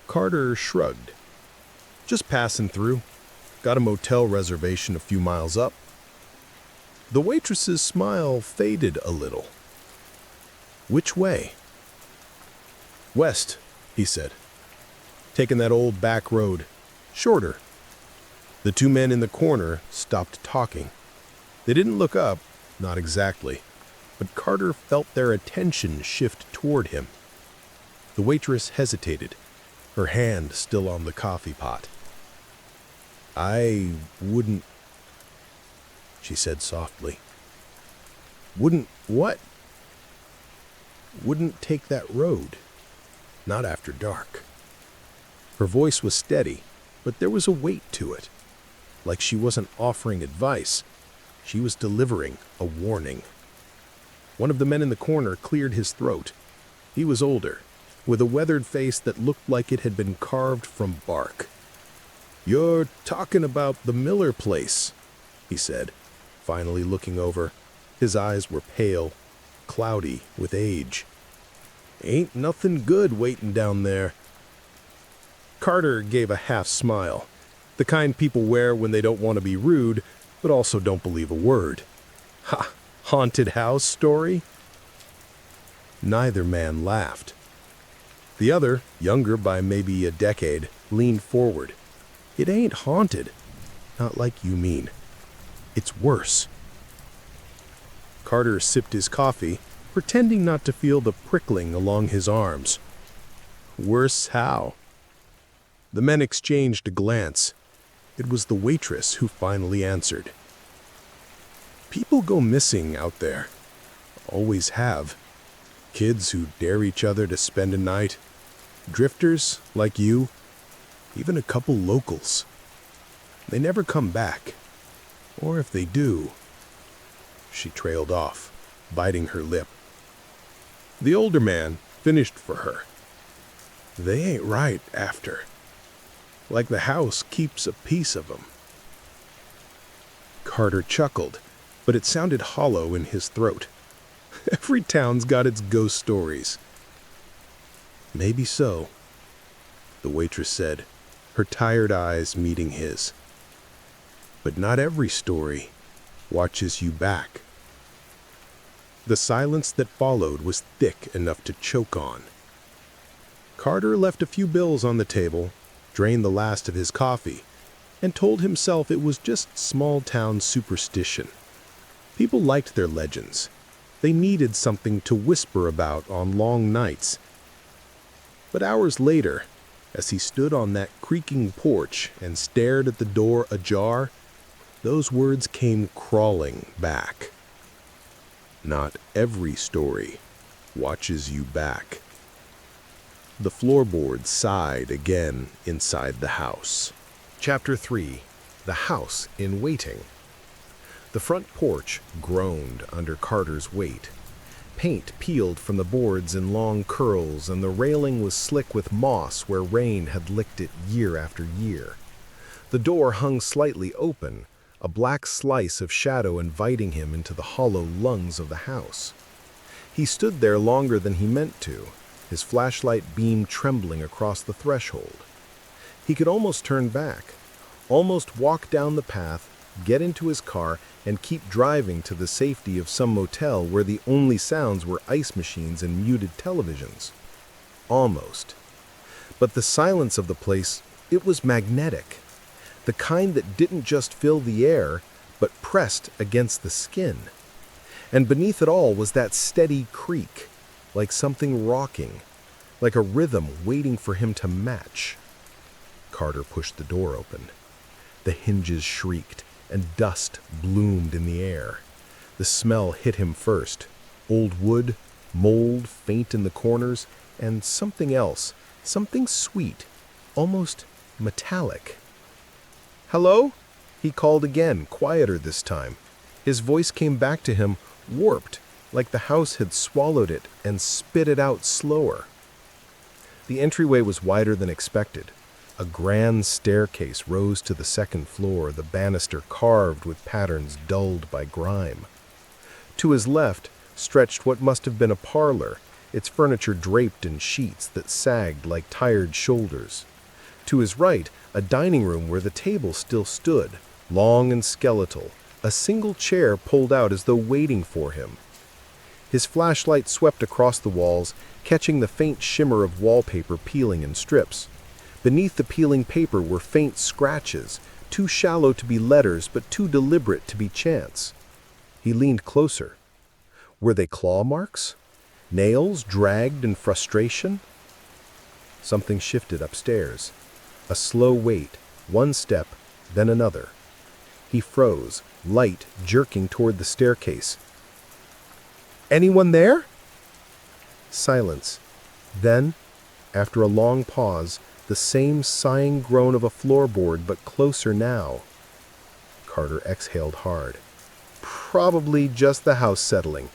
Carter shrugged. "Just passing through. Got a motel reservation a few miles up." The waitress's smile faded a little. "Which way?" "West," he said. "Taking that old back road. Shorter." The 2 men in the corner stopped talking. They didn't look up, not exactly, but Carter felt their attention shift toward him. The waitress hesitated, her hand still on the coffee pot. "I wouldn't," she said softly. "Wouldn't what?" "Wouldn't take that road. Not after dark." Her voice was steady, but there was a weight to it. Like she wasn't offering advice, she was delivering a warning. One of the men in the corner cleared his throat. He was older, with a weathered face that looked like it had been carved from bark. "You're talking about the Miller place," he said, finally looking over. His eyes were pale, cloudy with age. Ain't nothing good waiting down there. Carter gave a half smile, the kind people wear when they don't want to be rude, but also don't believe a word. Ha! Haunted house story? Neither man laughed. The other, younger by maybe a decade, leaned forward. It ain't haunted. Not like you mean. It's worse. Carter sipped his coffee, pretending not to feel the prickling along his arms. Worse how? The men exchanged a glance. It was the waitress who finally answered. People go missing out there. Always have. Kids who dare each other to spend a night. Drifters like you. Even a couple locals. They never come back. Or if they do... She trailed off, biting her lip. The older man finished for her. They ain't right after. Like the house keeps a piece of 'em. Carter chuckled, but it sounded hollow in his throat. Every town's got its ghost stories. Maybe so, the waitress said, her tired eyes meeting his. But not every story watches you back. The silence that followed was thick enough to choke on. Carter left a few bills on the table, drained the last of his coffee, and told himself it was just small-town superstition. People liked their legends. They needed something to whisper about on long nights. But hours later, as he stood on that creaking porch and stared at the door ajar, those words came crawling back. Not every story watches you back. The floorboards sighed again inside the house. Chapter 3. The House in Waiting. The front porch groaned under Carter's weight. Paint peeled from the boards in long curls, and the railing was slick with moss where rain had licked it year after year. The door hung slightly open, a black slice of shadow inviting him into the hollow lungs of the house. He stood there longer than he meant to, his flashlight beam trembling across the threshold. He could almost turn back, almost walk down the path, get into his car, and keep driving to the safety of some motel where the only sounds were ice machines and muted televisions. Almost. But the silence of the place, it was magnetic. The kind that didn't just fill the air, but pressed against the skin. And beneath it all was that steady creak, like something rocking, like a rhythm waiting for him to match. Carter pushed the door open. The hinges shrieked, and dust bloomed in the air. The smell hit him first. Old wood, mold faint in the corners, and something else, something sweet, almost metallic. "Hello?" he called again, quieter this time. His voice came back to him, warped, like the house had swallowed it and spit it out slower. The entryway was wider than expected. A grand staircase rose to the second floor, the banister carved with patterns dulled by grime. To his left stretched what must have been a parlor, its furniture draped in sheets that sagged like tired shoulders. To his right, a dining room where the table still stood, long and skeletal, a single chair pulled out as though waiting for him. His flashlight swept across the walls, catching the faint shimmer of wallpaper peeling in strips. Beneath the peeling paper were faint scratches, too shallow to be letters but too deliberate to be chance. He leaned closer. Were they claw marks? Nails dragged in frustration? Something shifted upstairs. A slow wait, one step, then another. He froze, light jerking toward the staircase. "Anyone there?" Silence. Then, after a long pause, the same sighing groan of a floorboard, but closer now. Carter exhaled hard. Probably just the house settling.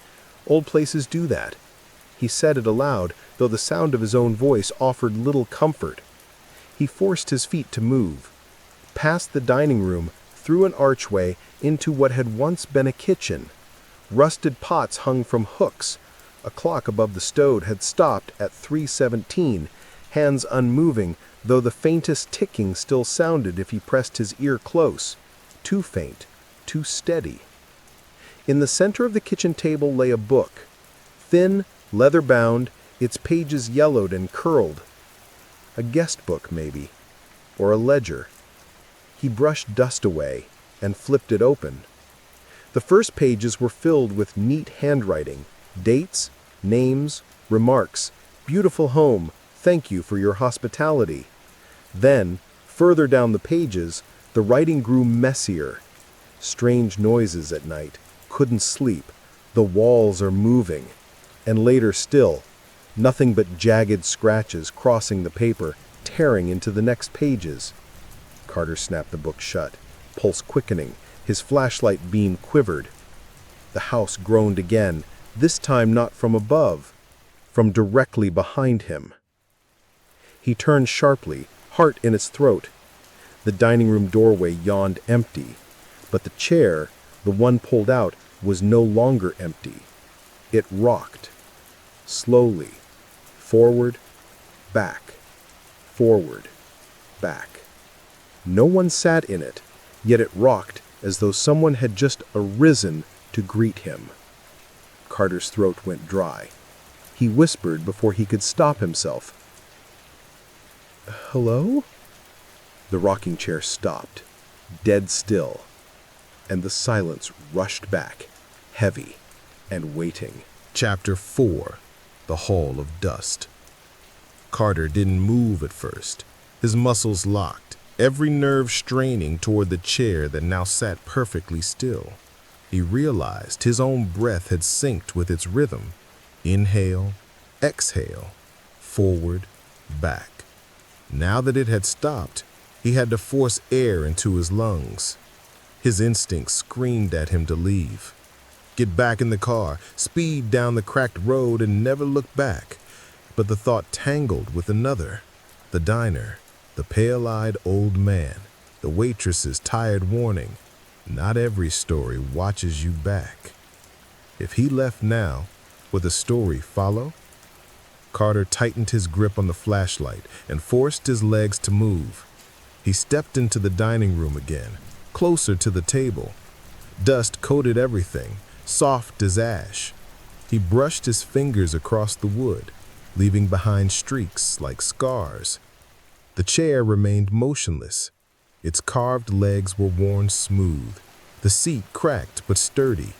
Old places do that. He said it aloud, though the sound of his own voice offered little comfort. He forced his feet to move. Past the dining room, through an archway, into what had once been a kitchen. Rusted pots hung from hooks. A clock above the stove had stopped at 3:17, hands unmoving, though the faintest ticking still sounded if he pressed his ear close. Too faint, too steady. In the center of the kitchen table lay a book. Thin, leather-bound, its pages yellowed and curled. A guest book, maybe, or a ledger. He brushed dust away and flipped it open. The first pages were filled with neat handwriting, dates, names, remarks, beautiful home, thank you for your hospitality. Then, further down the pages, the writing grew messier. Strange noises at night, couldn't sleep, the walls are moving. And later still, nothing but jagged scratches crossing the paper, tearing into the next pages. Carter snapped the book shut, pulse quickening, his flashlight beam quivered. The house groaned again, this time not from above, from directly behind him. He turned sharply, heart in his throat. The dining room doorway yawned empty, but the chair, the one pulled out, was no longer empty. It rocked. Slowly. Forward, back. Forward, back. No one sat in it, yet it rocked as though someone had just arisen to greet him. Carter's throat went dry. He whispered before he could stop himself. "Hello?" The rocking chair stopped, dead still, and the silence rushed back, heavy and waiting. Chapter 4. The Hall of Dust. Carter didn't move at first. His muscles locked, every nerve straining toward the chair that now sat perfectly still. He realized his own breath had synced with its rhythm. Inhale, exhale, forward, back. Now that it had stopped, he had to force air into his lungs. His instincts screamed at him to leave. Get back in the car, speed down the cracked road, and never look back. But the thought tangled with another. The diner, the pale-eyed old man, the waitress's tired warning. Not every story watches you back. If he left now, would the story follow? Carter tightened his grip on the flashlight and forced his legs to move. He stepped into the dining room again, closer to the table. Dust coated everything, soft as ash. He brushed his fingers across the wood, leaving behind streaks like scars. The chair remained motionless. Its carved legs were worn smooth, the seat cracked but sturdy.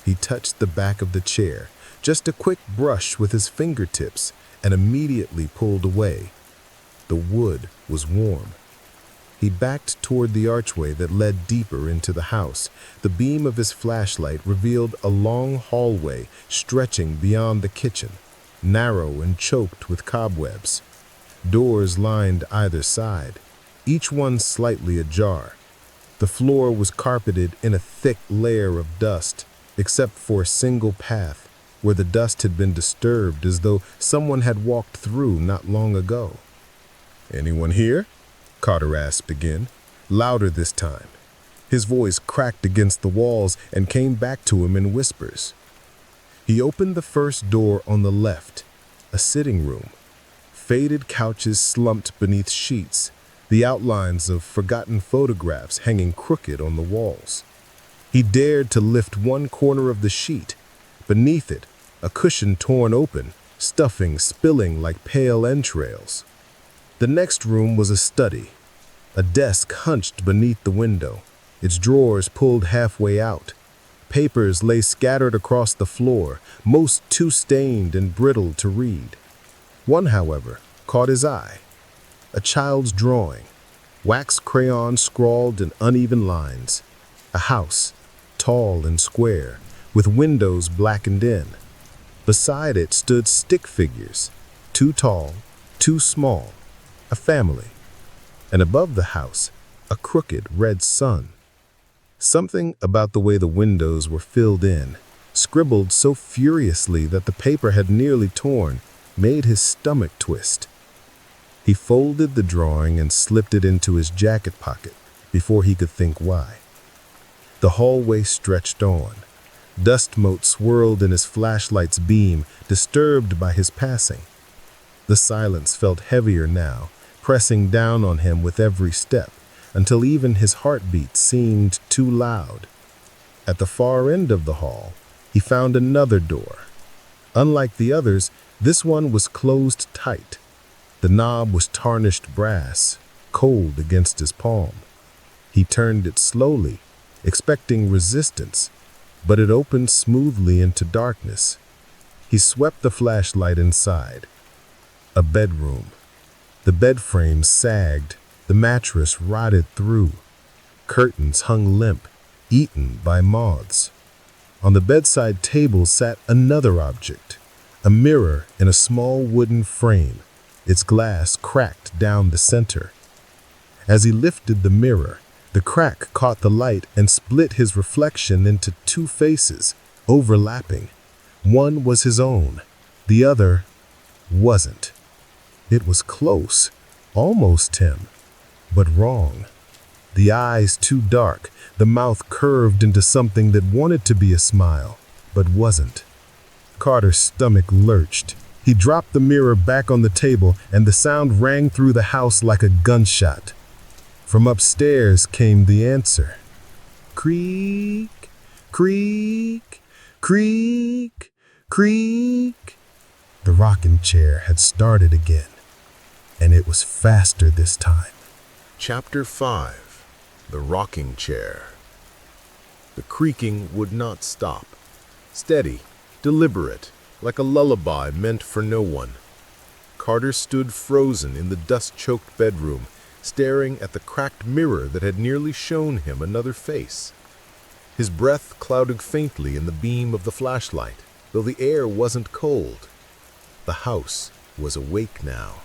He touched the back of the chair, just a quick brush with his fingertips, and immediately pulled away. The wood was warm. He backed toward the archway that led deeper into the house. The beam of his flashlight revealed a long hallway stretching beyond the kitchen, narrow and choked with cobwebs. Doors lined either side, each one slightly ajar. The floor was carpeted in a thick layer of dust, except for a single path where the dust had been disturbed as though someone had walked through not long ago. "Anyone here?" Carter asked again, louder this time. His voice cracked against the walls and came back to him in whispers. He opened the first door on the left, a sitting room. Faded couches slumped beneath sheets, the outlines of forgotten photographs hanging crooked on the walls. He dared to lift one corner of the sheet. Beneath it, a cushion torn open, stuffing spilling like pale entrails. The next room was a study. A desk hunched beneath the window, its drawers pulled halfway out. Papers lay scattered across the floor, most too stained and brittle to read. One, however, caught his eye. A child's drawing, wax crayon scrawled in uneven lines. A house, tall and square, with windows blackened in. Beside it stood stick figures, too tall, too small, a family. And above the house, a crooked red sun. Something about the way the windows were filled in, scribbled so furiously that the paper had nearly torn, made his stomach twist. He folded the drawing and slipped it into his jacket pocket before he could think why. The hallway stretched on. Dust motes swirled in his flashlight's beam, disturbed by his passing. The silence felt heavier now, pressing down on him with every step, until even his heartbeat seemed too loud. At the far end of the hall, he found another door. Unlike the others, this one was closed tight. The knob was tarnished brass, cold against his palm. He turned it slowly, expecting resistance, but it opened smoothly into darkness. He swept the flashlight inside. A bedroom. The bed frame sagged, the mattress rotted through. Curtains hung limp, eaten by moths. On the bedside table sat another object, a mirror in a small wooden frame, its glass cracked down the center. As he lifted the mirror, the crack caught the light and split his reflection into two faces, overlapping. One was his own, the other wasn't. It was close, almost him, but wrong. The eyes too dark, the mouth curved into something that wanted to be a smile, but wasn't. Carter's stomach lurched. He dropped the mirror back on the table, and the sound rang through the house like a gunshot. From upstairs came the answer. Creak, creak, creak, creak. The rocking chair had started again, and it was faster this time. Chapter 5. The Rocking Chair. The creaking would not stop. Steady, deliberate, like a lullaby meant for no one. Carter stood frozen in the dust-choked bedroom, staring at the cracked mirror that had nearly shown him another face. His breath clouded faintly in the beam of the flashlight, though the air wasn't cold. The house was awake now.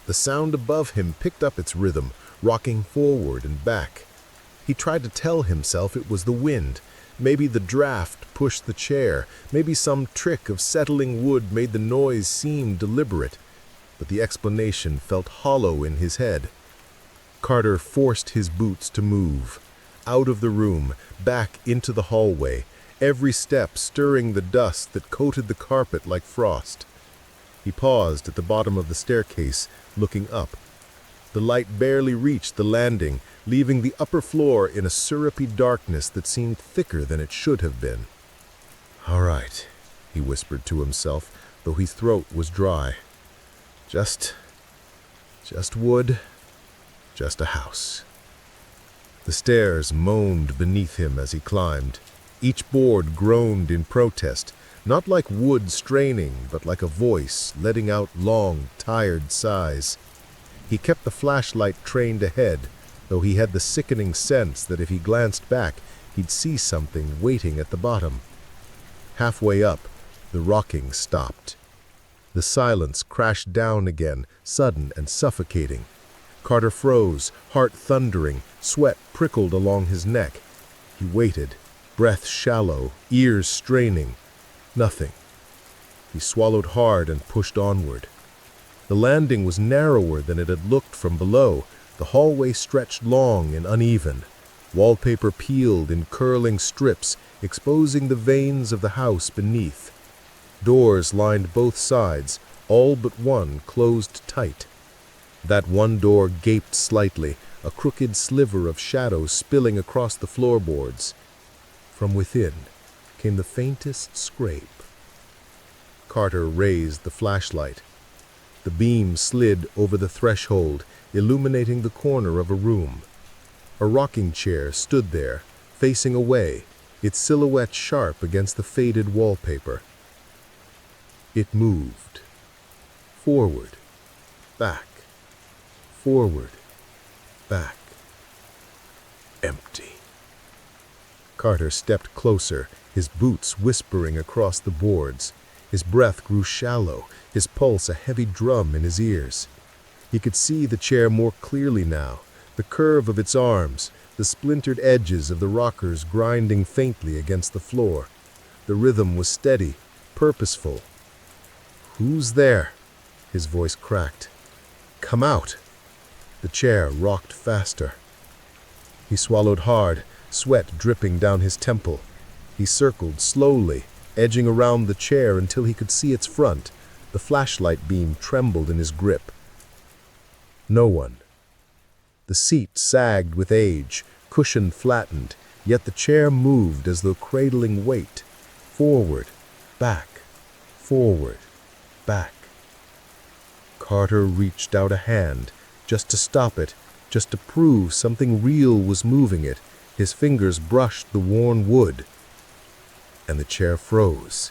The sound above him picked up its rhythm, rocking forward and back. He tried to tell himself it was the wind. Maybe the draft pushed the chair. Maybe some trick of settling wood made the noise seem deliberate. But the explanation felt hollow in his head. Carter forced his boots to move. Out of the room, back into the hallway, every step stirring the dust that coated the carpet like frost. He paused at the bottom of the staircase, looking up. The light barely reached the landing, leaving the upper floor in a syrupy darkness that seemed thicker than it should have been. "All right," he whispered to himself, though his throat was dry. Just wood, just a house." The stairs moaned beneath him as he climbed. Each board groaned in protest, not like wood straining, but like a voice letting out long, tired sighs. He kept the flashlight trained ahead, though he had the sickening sense that if he glanced back, he'd see something waiting at the bottom. Halfway up, the rocking stopped. The silence crashed down again, sudden and suffocating. Carter froze, heart thundering, sweat prickled along his neck. He waited, breath shallow, ears straining. Nothing. He swallowed hard and pushed onward. The landing was narrower than it had looked from below. The hallway stretched long and uneven. Wallpaper peeled in curling strips, exposing the veins of the house beneath. Doors lined both sides, all but one closed tight. That one door gaped slightly, a crooked sliver of shadow spilling across the floorboards. From within came the faintest scrape. Carter raised the flashlight. The beam slid over the threshold, illuminating the corner of a room. A rocking chair stood there, facing away, its silhouette sharp against the faded wallpaper. It moved. Forward, back, forward, back. Empty. Carter stepped closer, his boots whispering across the boards. His breath grew shallow, his pulse a heavy drum in his ears. He could see the chair more clearly now, the curve of its arms, the splintered edges of the rockers grinding faintly against the floor. The rhythm was steady, purposeful. "Who's there?" His voice cracked. "Come out." The chair rocked faster. He swallowed hard, sweat dripping down his temple. He circled slowly, edging around the chair until he could see its front. The flashlight beam trembled in his grip. No one. The seat sagged with age, cushion flattened, yet the chair moved as though cradling weight. Forward, back, forward, back. Carter reached out a hand, just to stop it, just to prove something real was moving it. His fingers brushed the worn wood, and the chair froze.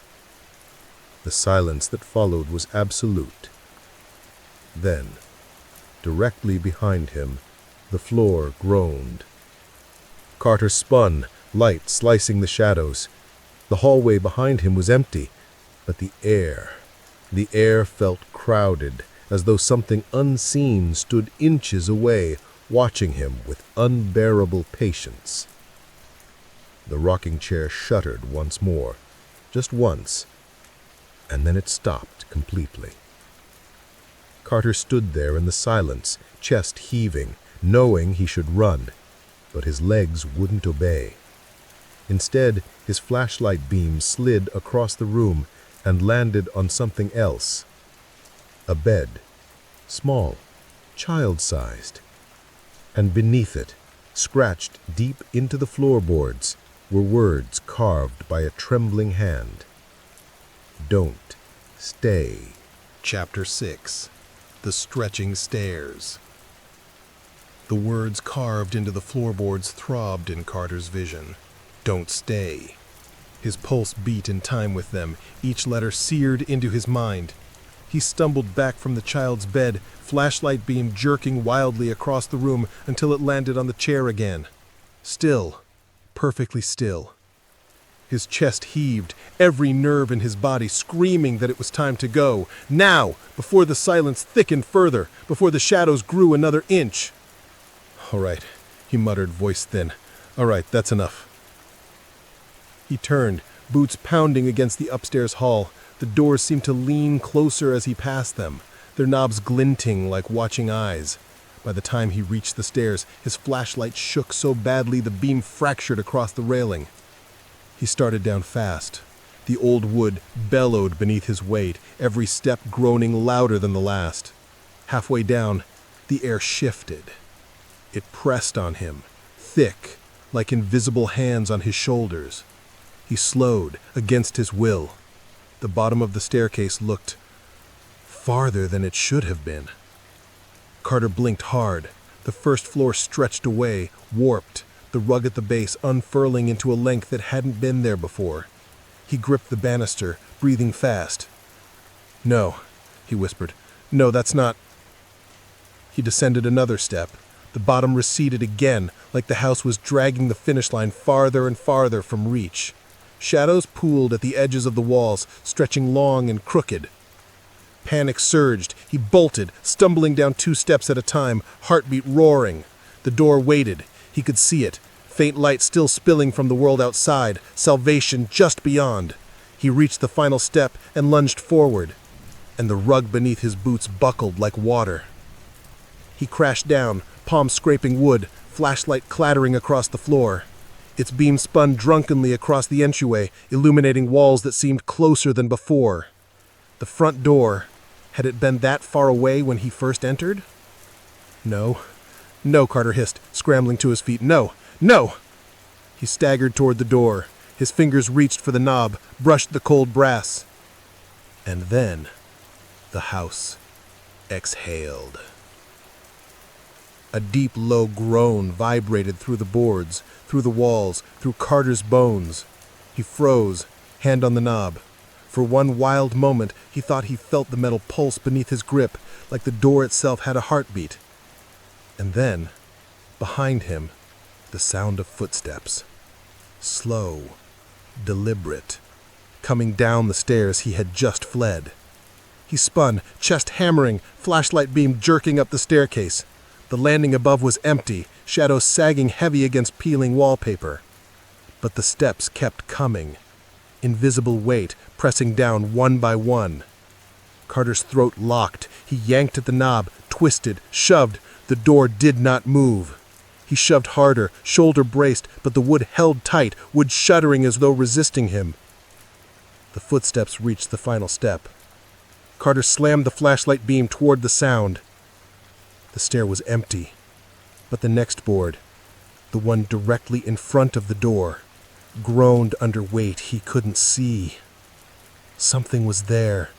The silence that followed was absolute. Then, directly behind him, the floor groaned. Carter spun, light slicing the shadows. The hallway behind him was empty, but the air felt crowded, as though something unseen stood inches away, watching him with unbearable patience. The rocking chair shuddered once more, just once, and then it stopped completely. Carter stood there in the silence, chest heaving, knowing he should run, but his legs wouldn't obey. Instead, his flashlight beam slid across the room and landed on something else. A bed, small, child-sized. And beneath it, scratched deep into the floorboards, were words carved by a trembling hand. Don't stay. Chapter 6. The Stretching Stairs. The words carved into the floorboards throbbed in Carter's vision. Don't stay. His pulse beat in time with them, each letter seared into his mind. He stumbled back from the child's bed, flashlight beam jerking wildly across the room until it landed on the chair again. Still, perfectly still. His chest heaved, every nerve in his body screaming that it was time to go. Now, before the silence thickened further, before the shadows grew another inch. "All right," he muttered, voice thin. "All right, that's enough." He turned, boots pounding against the upstairs hall. The doors seemed to lean closer as he passed them, their knobs glinting like watching eyes. By the time he reached the stairs, his flashlight shook so badly the beam fractured across the railing. He started down fast. The old wood bellowed beneath his weight, every step groaning louder than the last. Halfway down, the air shifted. It pressed on him, thick, like invisible hands on his shoulders. He slowed, against his will. The bottom of the staircase looked farther than it should have been. Carter blinked hard. The first floor stretched away, warped, the rug at the base unfurling into a length that hadn't been there before. He gripped the banister, breathing fast. "No," he whispered. "No, that's not..." He descended another step. The bottom receded again, like the house was dragging the finish line farther and farther from reach. Shadows pooled at the edges of the walls, stretching long and crooked. Panic surged. He bolted, stumbling down 2 steps at a time, heartbeat roaring. The door waited. He could see it, faint light still spilling from the world outside, salvation just beyond. He reached the final step and lunged forward, and the rug beneath his boots buckled like water. He crashed down, palms scraping wood, flashlight clattering across the floor. Its beam spun drunkenly across the entryway, illuminating walls that seemed closer than before. The front door, had it been that far away when he first entered? No. No, Carter hissed, scrambling to his feet. No! No! He staggered toward the door. His fingers reached for the knob, brushed the cold brass. And then, the house exhaled. A deep, low groan vibrated through the boards, through the walls, through Carter's bones. He froze, hand on the knob. For one wild moment, he thought he felt the metal pulse beneath his grip, like the door itself had a heartbeat. And then, behind him, the sound of footsteps. Slow, deliberate, coming down the stairs he had just fled. He spun, chest hammering, flashlight beam jerking up the staircase. The landing above was empty, shadows sagging heavy against peeling wallpaper. But the steps kept coming, invisible weight pressing down one by one. Carter's throat locked. He yanked at the knob, twisted, shoved. The door did not move. He shoved harder, shoulder braced, but the wood held tight, wood shuddering as though resisting him. The footsteps reached the final step. Carter slammed the flashlight beam toward the sound. The stair was empty, but the next board, the one directly in front of the door, groaned under weight he couldn't see. Something was there,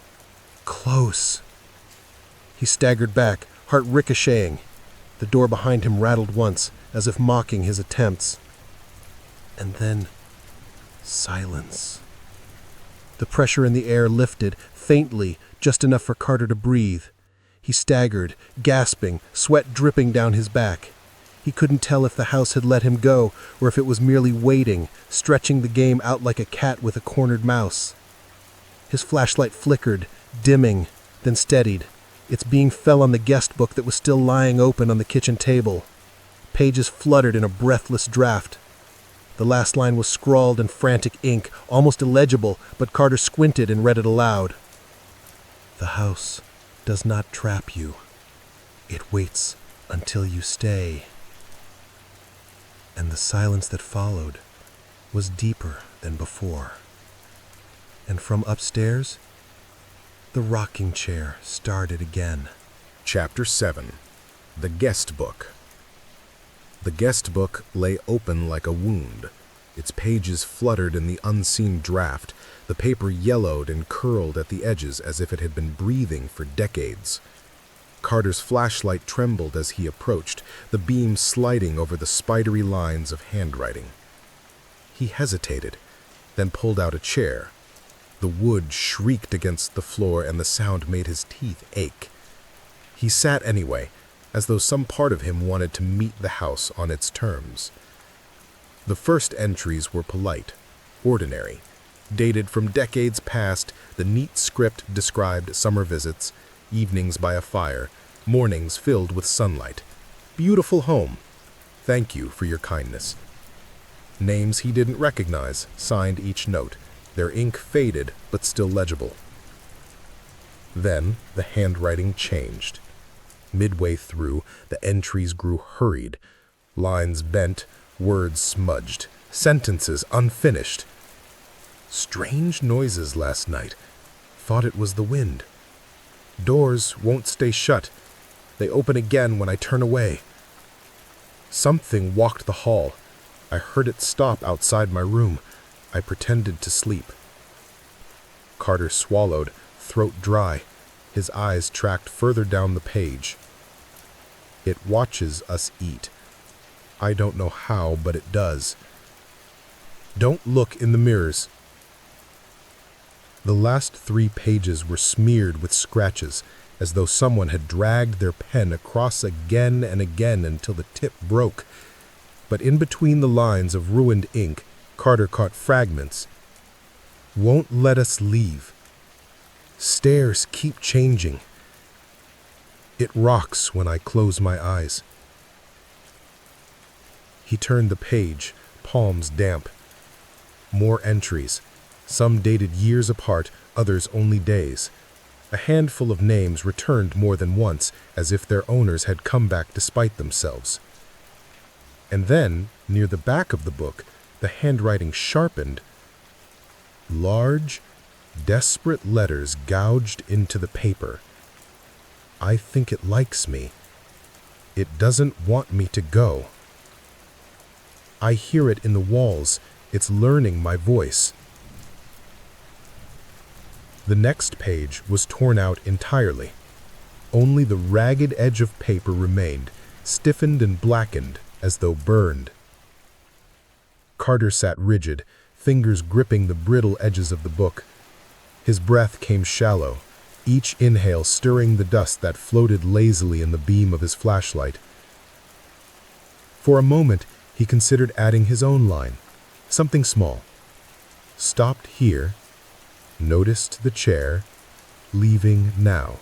close. He staggered back, heart ricocheting. The door behind him rattled once, as if mocking his attempts. And then, silence. The pressure in the air lifted, faintly, just enough for Carter to breathe. He staggered, gasping, sweat dripping down his back. He couldn't tell if the house had let him go, or if it was merely waiting, stretching the game out like a cat with a cornered mouse. His flashlight flickered, dimming, then steadied. Its beam fell on the guest book that was still lying open on the kitchen table. Pages fluttered in a breathless draft. The last line was scrawled in frantic ink, almost illegible, but Carter squinted and read it aloud. "The house does not trap you. It waits until you stay." And the silence that followed was deeper than before. And from upstairs, the rocking chair started again. Chapter 7. The Guest Book. The guest book lay open like a wound. Its pages fluttered in the unseen draft, the paper yellowed and curled at the edges as if it had been breathing for decades. Carter's flashlight trembled as he approached, the beam sliding over the spidery lines of handwriting. He hesitated, then pulled out a chair. The wood shrieked against the floor and the sound made his teeth ache. He sat anyway, as though some part of him wanted to meet the house on its terms. The first entries were polite, ordinary. Dated from decades past, the neat script described summer visits, evenings by a fire, mornings filled with sunlight. Beautiful home. Thank you for your kindness. Names he didn't recognize signed each note, their ink faded but still legible. Then the handwriting changed. Midway through, the entries grew hurried, lines bent, words smudged, sentences unfinished. Strange noises last night. Thought it was the wind. Doors won't stay shut. They open again when I turn away. Something walked the hall. I heard it stop outside my room. I pretended to sleep. Carter swallowed, throat dry. His eyes tracked further down the page. It watches us eat. I don't know how, but it does. Don't look in the mirrors. The last 3 pages were smeared with scratches, as though someone had dragged their pen across again and again until the tip broke. But in between the lines of ruined ink, Carter caught fragments. Won't let us leave. Stairs keep changing. It rocks when I close my eyes. He turned the page, palms damp. More entries, some dated years apart, others only days. A handful of names returned more than once, as if their owners had come back despite themselves. And then, near the back of the book, the handwriting sharpened. Large, desperate letters gouged into the paper. I think it likes me. It doesn't want me to go. I hear it in the walls. It's learning my voice. The next page was torn out entirely. Only the ragged edge of paper remained, stiffened and blackened as though burned. Carter sat rigid, fingers gripping the brittle edges of the book. His breath came shallow, each inhale stirring the dust that floated lazily in the beam of his flashlight. For a moment, he considered adding his own line, something small. Stopped here, noticed the chair, leaving now.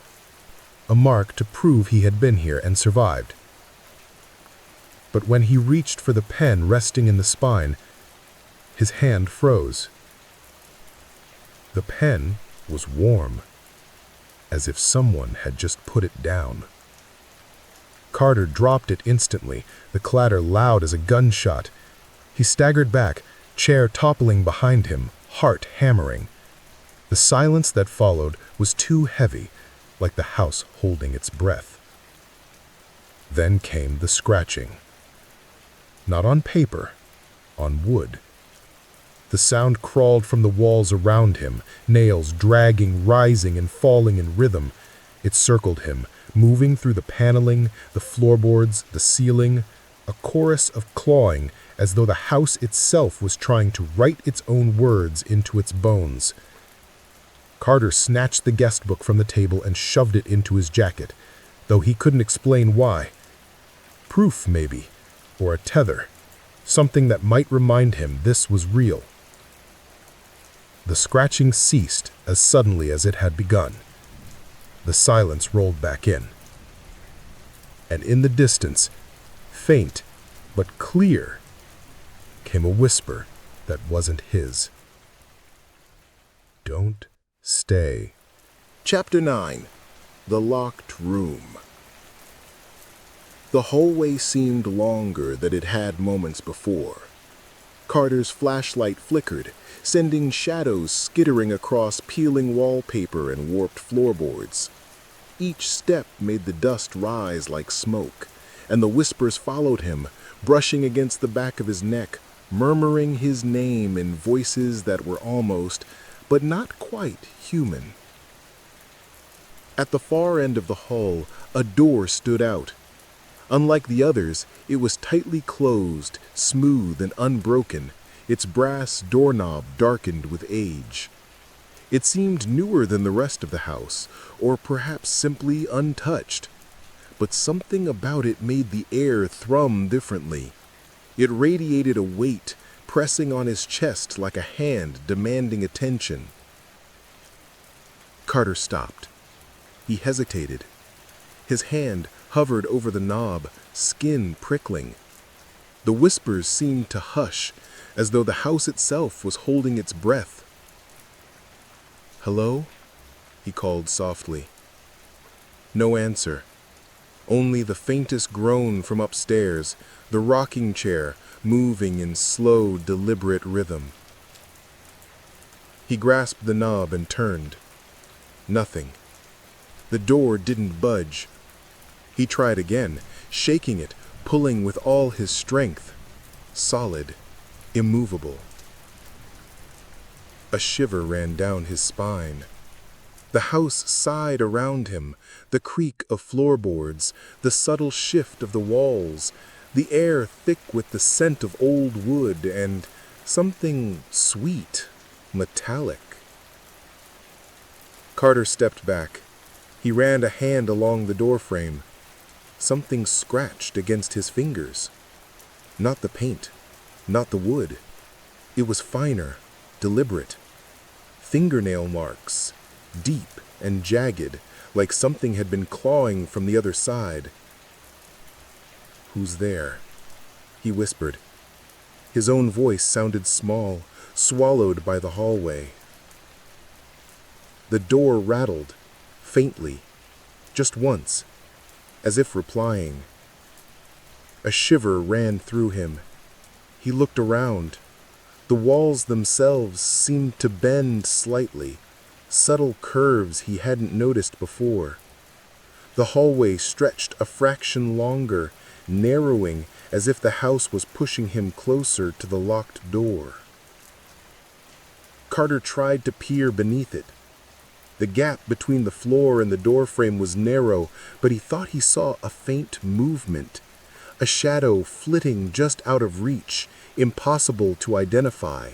A mark to prove he had been here and survived. But when he reached for the pen resting in the spine, his hand froze. The pen was warm, as if someone had just put it down. Carter dropped it instantly, the clatter loud as a gunshot. He staggered back, chair toppling behind him, heart hammering. The silence that followed was too heavy, like the house holding its breath. Then came the scratching. Not on paper, on wood. The sound crawled from the walls around him, nails dragging, rising, and falling in rhythm. It circled him, moving through the paneling, the floorboards, the ceiling, a chorus of clawing, as though the house itself was trying to write its own words into its bones. Carter snatched the guest book from the table and shoved it into his jacket, though he couldn't explain why. Proof, maybe, or a tether, something that might remind him this was real. The scratching ceased as suddenly as it had begun. The silence rolled back in. And in the distance, faint but clear, came a whisper that wasn't his. Don't stay. Chapter 9. The Locked Room. The hallway seemed longer than it had moments before. Carter's flashlight flickered, sending shadows skittering across peeling wallpaper and warped floorboards. Each step made the dust rise like smoke, and the whispers followed him, brushing against the back of his neck, murmuring his name in voices that were almost, but not quite, human. At the far end of the hall, a door stood out. Unlike the others, it was tightly closed, smooth and unbroken, its brass doorknob darkened with age. It seemed newer than the rest of the house, or perhaps simply untouched. But something about it made the air thrum differently. It radiated a weight, pressing on his chest like a hand demanding attention. Carter stopped. He hesitated. His hand hovered over the knob, skin prickling. The whispers seemed to hush, as though the house itself was holding its breath. "Hello?" he called softly. No answer. Only the faintest groan from upstairs, the rocking chair moving in slow, deliberate rhythm. He grasped the knob and turned. Nothing. The door didn't budge. He tried again, shaking it, pulling with all his strength. Solid, immovable. A shiver ran down his spine. The house sighed around him, the creak of floorboards, the subtle shift of the walls, the air thick with the scent of old wood and something sweet, metallic. Carter stepped back. He ran a hand along the doorframe. Something scratched against his fingers. Not the paint, not the wood. It was finer, deliberate. Fingernail marks, deep and jagged, like something had been clawing from the other side. "Who's there?" he whispered. His own voice sounded small, swallowed by the hallway. The door rattled, faintly, just once, as if replying. A shiver ran through him. He looked around. The walls themselves seemed to bend slightly, subtle curves he hadn't noticed before. The hallway stretched a fraction longer, narrowing as if the house was pushing him closer to the locked door. Carter tried to peer beneath it. The gap between the floor and the doorframe was narrow, but he thought he saw a faint movement, a shadow flitting just out of reach, impossible to identify.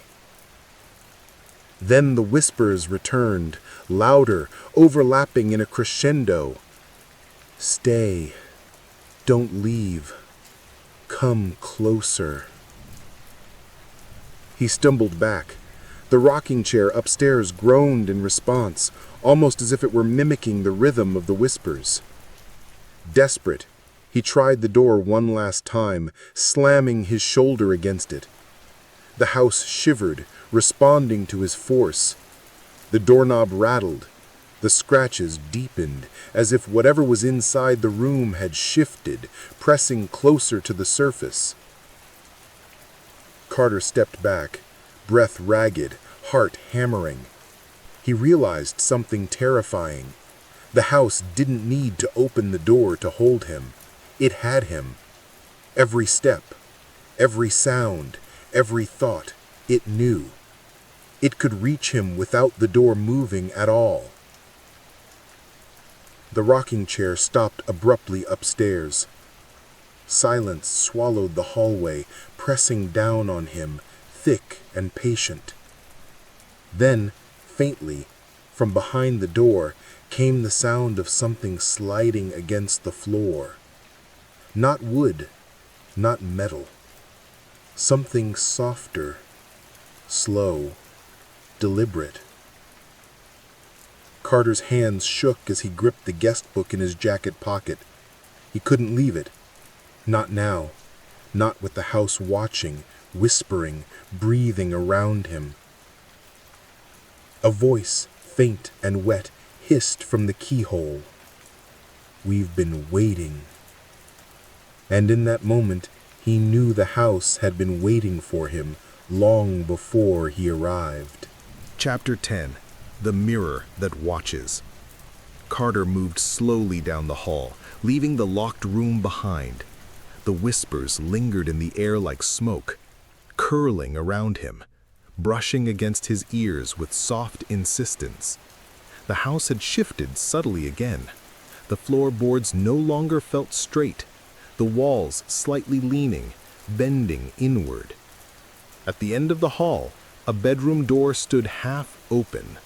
Then the whispers returned, louder, overlapping in a crescendo. "Stay. Don't leave. Come closer." He stumbled back. The rocking chair upstairs groaned in response, almost as if it were mimicking the rhythm of the whispers. Desperate, he tried the door one last time, slamming his shoulder against it. The house shivered, responding to his force. The doorknob rattled. The scratches deepened, as if whatever was inside the room had shifted, pressing closer to the surface. Carter stepped back, breath ragged, heart hammering. He realized something terrifying. The house didn't need to open the door to hold him. It had him. Every step, every sound, every thought, it knew. It could reach him without the door moving at all. The rocking chair stopped abruptly upstairs. Silence swallowed the hallway, pressing down on him, thick and patient. Then, faintly, from behind the door, came the sound of something sliding against the floor. Not wood, not metal. Something softer, slow, deliberate. Carter's hands shook as he gripped the guest book in his jacket pocket. He couldn't leave it. Not now. Not with the house watching, whispering, breathing around him. A voice, faint and wet, hissed from the keyhole. "We've been waiting." And in that moment, he knew the house had been waiting for him long before he arrived. Chapter 10. The Mirror That Watches. Carter moved slowly down the hall, leaving the locked room behind. The whispers lingered in the air like smoke, curling around him, brushing against his ears with soft insistence. The house had shifted subtly again. The floorboards no longer felt straight, the walls slightly leaning, bending inward. At the end of the hall, a bedroom door stood half open.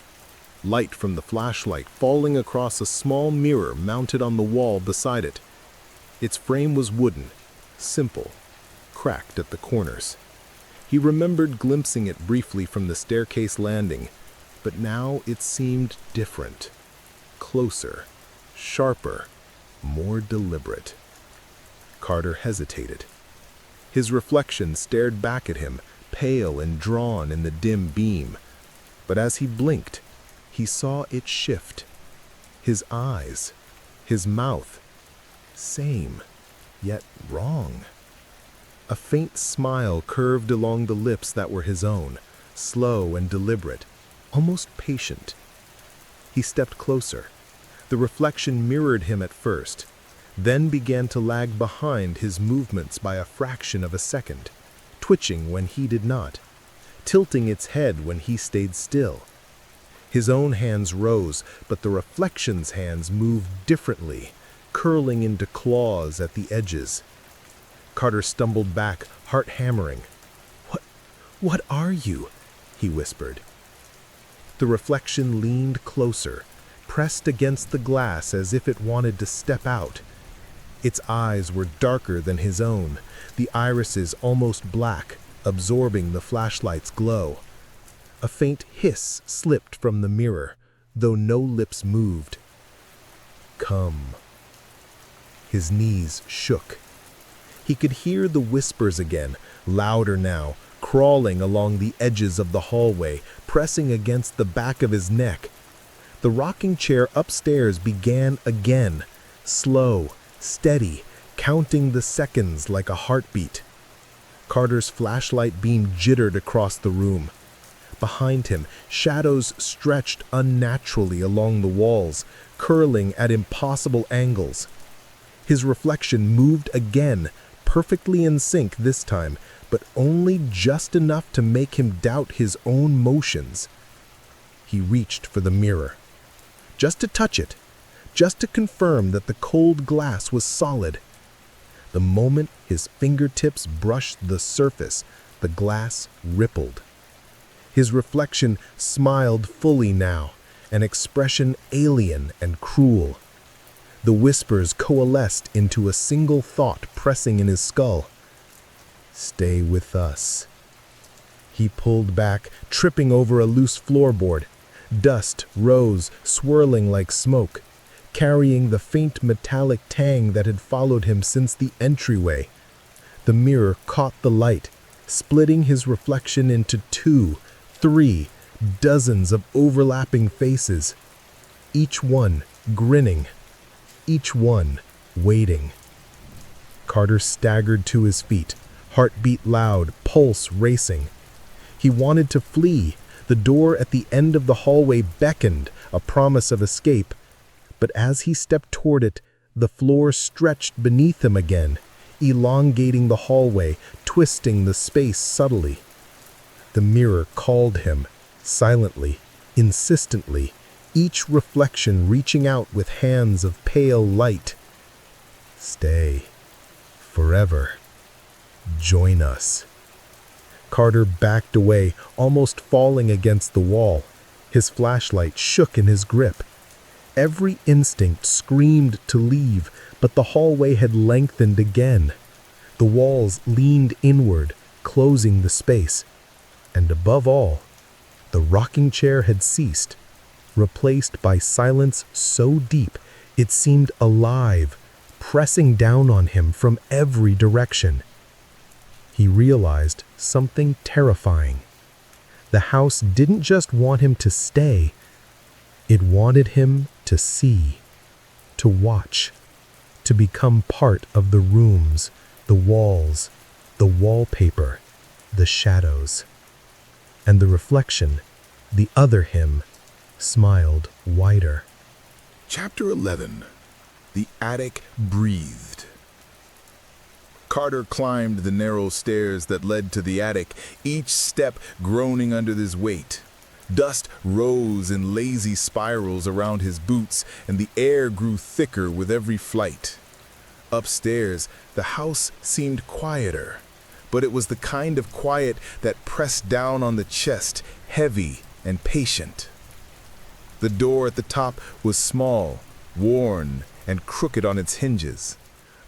Light from the flashlight falling across a small mirror mounted on the wall beside it. Its frame was wooden, simple, cracked at the corners. He remembered glimpsing it briefly from the staircase landing, but now it seemed different, closer, sharper, more deliberate. Carter hesitated. His reflection stared back at him, pale and drawn in the dim beam. But as he blinked, he saw it shift. His eyes, his mouth, same, yet wrong. A faint smile curved along the lips that were his own, slow and deliberate, almost patient. He stepped closer. The reflection mirrored him at first, then began to lag behind his movements by a fraction of a second, twitching when he did not, tilting its head when he stayed still. His own hands rose, but the reflection's hands moved differently, curling into claws at the edges. Carter stumbled back, heart hammering. What are you?" he whispered. The reflection leaned closer, pressed against the glass as if it wanted to step out. Its eyes were darker than his own, the irises almost black, absorbing the flashlight's glow. A faint hiss slipped from the mirror, though no lips moved. "Come." His knees shook. He could hear the whispers again, louder now, crawling along the edges of the hallway, pressing against the back of his neck. The rocking chair upstairs began again, slow, steady, counting the seconds like a heartbeat. Carter's flashlight beam jittered across the room. Behind him, shadows stretched unnaturally along the walls, curling at impossible angles. His reflection moved again, perfectly in sync this time, but only just enough to make him doubt his own motions. He reached for the mirror. Just to touch it, just to confirm that the cold glass was solid. The moment his fingertips brushed the surface, the glass rippled. His reflection smiled fully now, an expression alien and cruel. The whispers coalesced into a single thought pressing in his skull. "Stay with us." He pulled back, tripping over a loose floorboard. Dust rose, swirling like smoke, carrying the faint metallic tang that had followed him since the entryway. The mirror caught the light, splitting his reflection into 2, 3, dozens of overlapping faces. each one grinning, each one waiting. Carter staggered to his feet, heartbeat loud, pulse racing. He wanted to flee. The door at the end of the hallway beckoned, a promise of escape. But as he stepped toward it, the floor stretched beneath him again, elongating the hallway, twisting the space subtly. The mirror called him, silently, insistently, each reflection reaching out with hands of pale light. Stay. Forever. Join us. Carter backed away, almost falling against the wall. His flashlight shook in his grip. Every instinct screamed to leave, but the hallway had lengthened again. The walls leaned inward, closing the space. And above all, the rocking chair had ceased, replaced by silence so deep it seemed alive, pressing down on him from every direction. He realized something terrifying. The house didn't just want him to stay, it wanted him to see, to watch, to become part of the rooms, the walls, the wallpaper, the shadows. And the reflection, the other him, smiled wider. Chapter 11. The attic breathed. Carter climbed the narrow stairs that led to the attic, each step groaning under his weight. Dust rose in lazy spirals around his boots, and the air grew thicker with every flight. Upstairs, the house seemed quieter, but it was the kind of quiet that pressed down on the chest, heavy and patient. The door at the top was small, worn, and crooked on its hinges.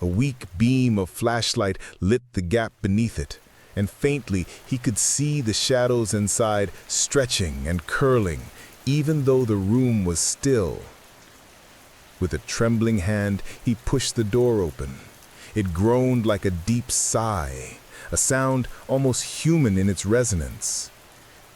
A weak beam of flashlight lit the gap beneath it, and faintly he could see the shadows inside stretching and curling, even though the room was still. With a trembling hand, he pushed the door open. It groaned like a deep sigh, a sound almost human in its resonance.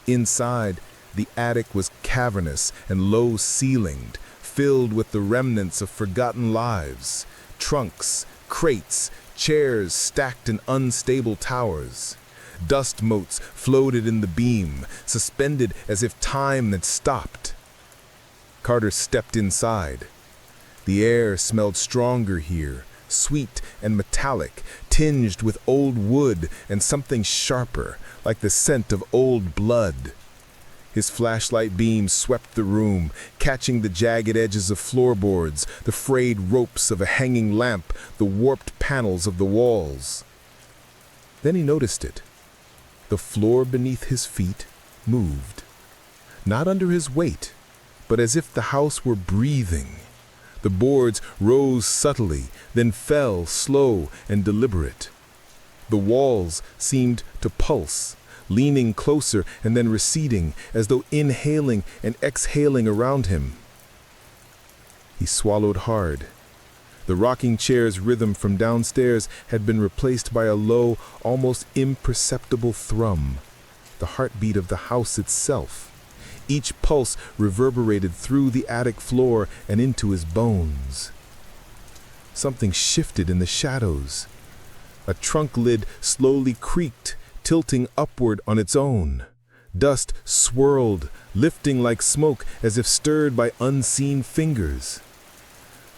Inside, the attic was cavernous and low-ceilinged, filled with the remnants of forgotten lives, trunks, crates, chairs stacked in unstable towers. Dust motes floated in the beam, suspended as if time had stopped. Carter stepped inside. The air smelled stronger here, sweet and metallic, tinged with old wood and something sharper, like the scent of old blood. His flashlight beam swept the room, catching the jagged edges of floorboards, the frayed ropes of a hanging lamp, the warped panels of the walls. Then he noticed it. The floor beneath his feet moved. Not under his weight, but as if the house were breathing. The boards rose subtly, then fell slow and deliberate. The walls seemed to pulse, leaning closer and then receding, as though inhaling and exhaling around him. He swallowed hard. The rocking chair's rhythm from downstairs had been replaced by a low, almost imperceptible thrum, the heartbeat of the house itself. Each pulse reverberated through the attic floor and into his bones. Something shifted in the shadows. A trunk lid slowly creaked, tilting upward on its own. Dust swirled, lifting like smoke as if stirred by unseen fingers.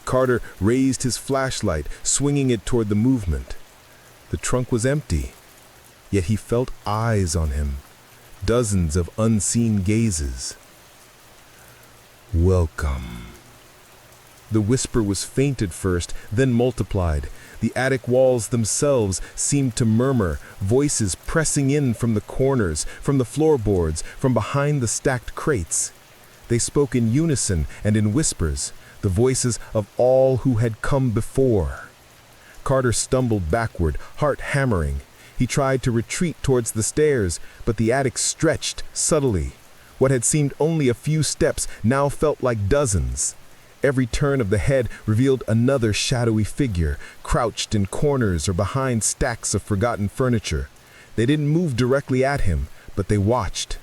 Carter raised his flashlight, swinging it toward the movement. The trunk was empty, yet he felt eyes on him, dozens of unseen gazes. Welcome. The whisper was faint at first, then multiplied. The attic walls themselves seemed to murmur, voices pressing in from the corners, from the floorboards, from behind the stacked crates. They spoke in unison and in whispers, the voices of all who had come before. Carter stumbled backward, heart hammering. He tried to retreat towards the stairs, but the attic stretched subtly. What had seemed only a few steps now felt like dozens. Every turn of the head revealed another shadowy figure, crouched in corners or behind stacks of forgotten furniture. They didn't move directly at him, but they watched.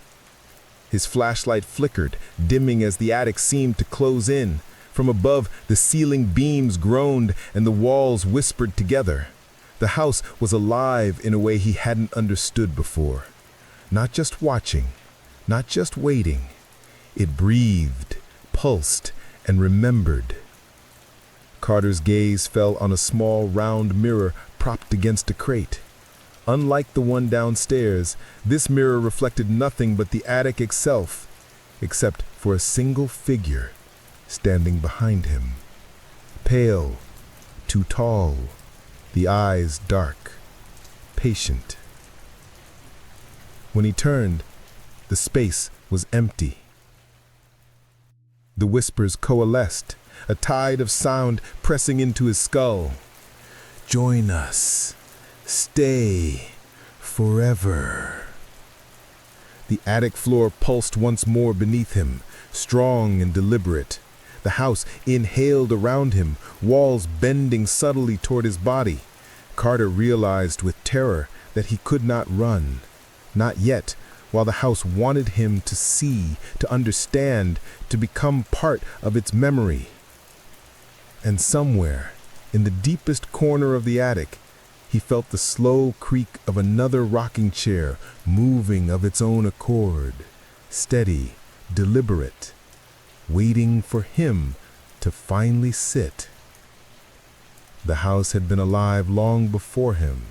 His flashlight flickered, dimming as the attic seemed to close in. From above, the ceiling beams groaned and the walls whispered together. The house was alive in a way he hadn't understood before. Not just watching, not just waiting. It breathed, pulsed, and remembered. Carter's gaze fell on a small round mirror propped against a crate. Unlike the one downstairs, this mirror reflected nothing but the attic itself, except for a single figure standing behind him. Pale, too tall, the eyes dark, patient. When he turned, the space was empty. The whispers coalesced, a tide of sound pressing into his skull. Join us. Stay. Forever. The attic floor pulsed once more beneath him, strong and deliberate. The house inhaled around him, walls bending subtly toward his body. Carter realized with terror that he could not run. Not yet, while the house wanted him to see, to understand, to become part of its memory. And somewhere, in the deepest corner of the attic, he felt the slow creak of another rocking chair moving of its own accord, steady, deliberate, waiting for him to finally sit. The house had been alive long before him,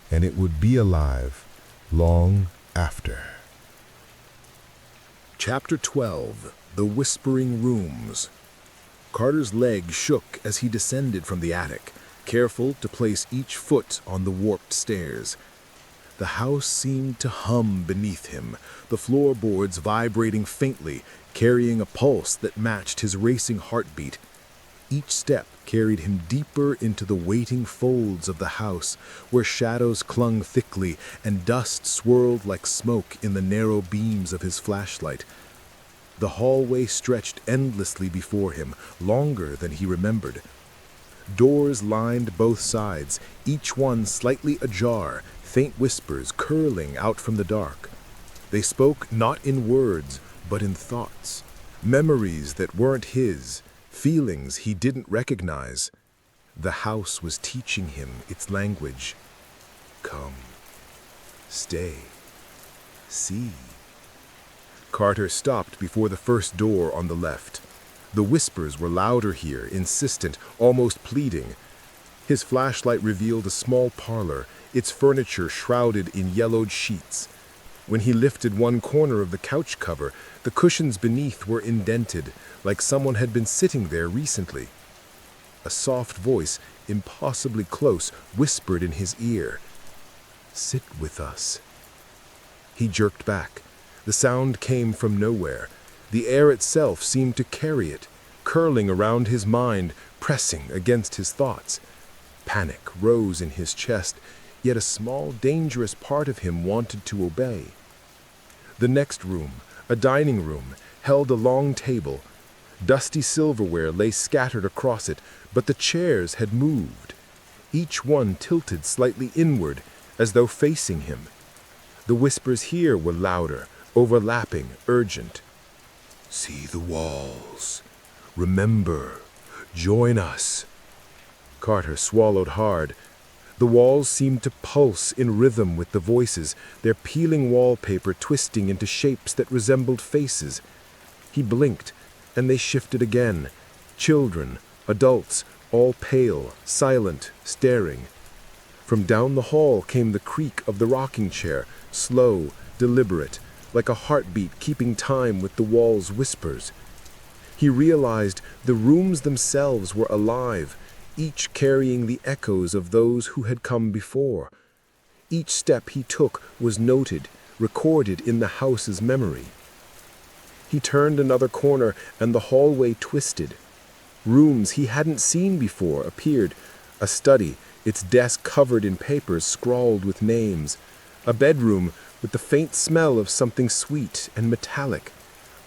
and it would be alive long after. Chapter 12. The Whispering Rooms. Carter's leg shook as he descended from the attic, careful to place each foot on the warped stairs. The house seemed to hum beneath him, the floorboards vibrating faintly, carrying a pulse that matched his racing heartbeat. Each step carried him deeper into the waiting folds of the house, where shadows clung thickly and dust swirled like smoke in the narrow beams of his flashlight. The hallway stretched endlessly before him, longer than he remembered. Doors lined both sides, each one slightly ajar, faint whispers curling out from the dark. They spoke not in words, but in thoughts, memories that weren't his, feelings he didn't recognize. The house was teaching him its language. Come, stay, see. Carter stopped before the first door on the left. The whispers were louder here, insistent, almost pleading. His flashlight revealed a small parlor, its furniture shrouded in yellowed sheets. When he lifted one corner of the couch cover, the cushions beneath were indented, like someone had been sitting there recently. A soft voice, impossibly close, whispered in his ear, "Sit with us." He jerked back. The sound came from nowhere. The air itself seemed to carry it, curling around his mind, pressing against his thoughts. Panic rose in his chest, yet a small, dangerous part of him wanted to obey. The next room, a dining room, held a long table. Dusty silverware lay scattered across it, but the chairs had moved. Each one tilted slightly inward, as though facing him. The whispers here were louder, overlapping, urgent. See the walls. Remember. Join us. Carter swallowed hard. The walls seemed to pulse in rhythm with the voices, their peeling wallpaper twisting into shapes that resembled faces. He blinked, and they shifted again. Children, adults, all pale, silent, staring. From down the hall came the creak of the rocking chair, slow, deliberate, like a heartbeat keeping time with the wall's whispers. He realized the rooms themselves were alive, each carrying the echoes of those who had come before. Each step he took was noted, recorded in the house's memory. He turned another corner and the hallway twisted. Rooms he hadn't seen before appeared. A study, its desk covered in papers scrawled with names. A bedroom with the faint smell of something sweet and metallic.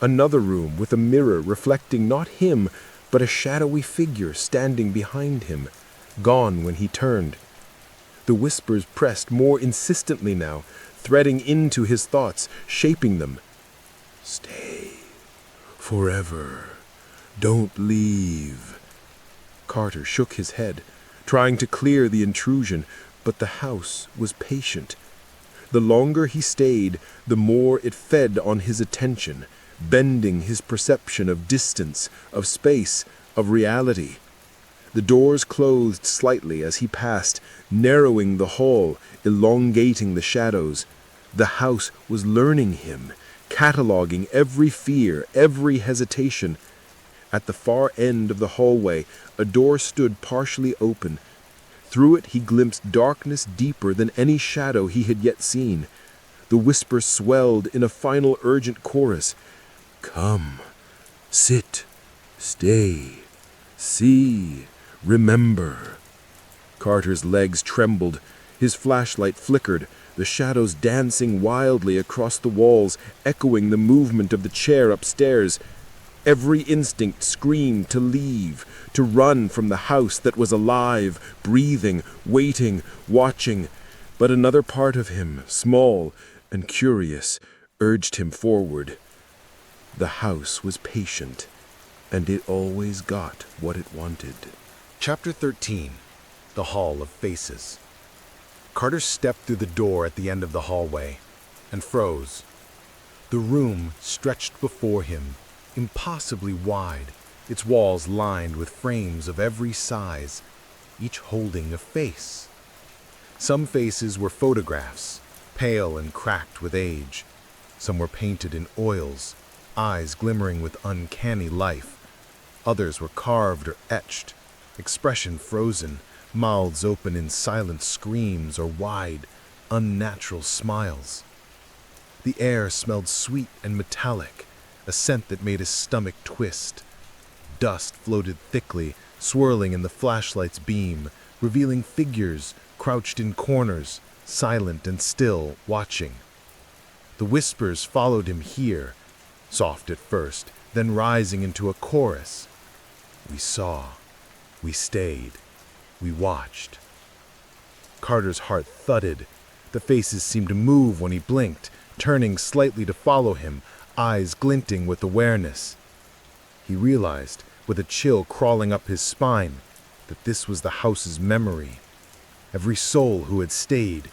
Another room with a mirror reflecting not him, but a shadowy figure standing behind him, gone when he turned. The whispers pressed more insistently now, threading into his thoughts, shaping them. Stay. Forever. Don't leave. Carter shook his head, trying to clear the intrusion, but the house was patient. The longer he stayed, the more it fed on his attention, bending his perception of distance, of space, of reality. The doors closed slightly as he passed, narrowing the hall, elongating the shadows. The house was learning him, cataloging every fear, every hesitation. At the far end of the hallway, a door stood partially open. Through it he glimpsed darkness deeper than any shadow he had yet seen. The whisper swelled in a final urgent chorus. Come, sit, stay, see, remember. Carter's legs trembled. His flashlight flickered, the shadows dancing wildly across the walls, echoing the movement of the chair upstairs. Every instinct screamed to leave, to run from the house that was alive, breathing, waiting, watching. But another part of him, small and curious, urged him forward. The house was patient, and it always got what it wanted. Chapter 13. The Hall of Faces. Carter stepped through the door at the end of the hallway and froze. The room stretched before him, impossibly wide, its walls lined with frames of every size, each holding a face. Some faces were photographs, pale and cracked with age. Some were painted in oils, eyes glimmering with uncanny life. Others were carved or etched, expression frozen, mouths open in silent screams or wide, unnatural smiles. The air smelled sweet and metallic, a scent that made his stomach twist. Dust floated thickly, swirling in the flashlight's beam, revealing figures crouched in corners, silent and still, watching. The whispers followed him here, soft at first, then rising into a chorus. We saw, we stayed, we watched. Carter's heart thudded. The faces seemed to move when he blinked, turning slightly to follow him, eyes glinting with awareness. He realized, with a chill crawling up his spine, that this was the house's memory. Every soul who had stayed,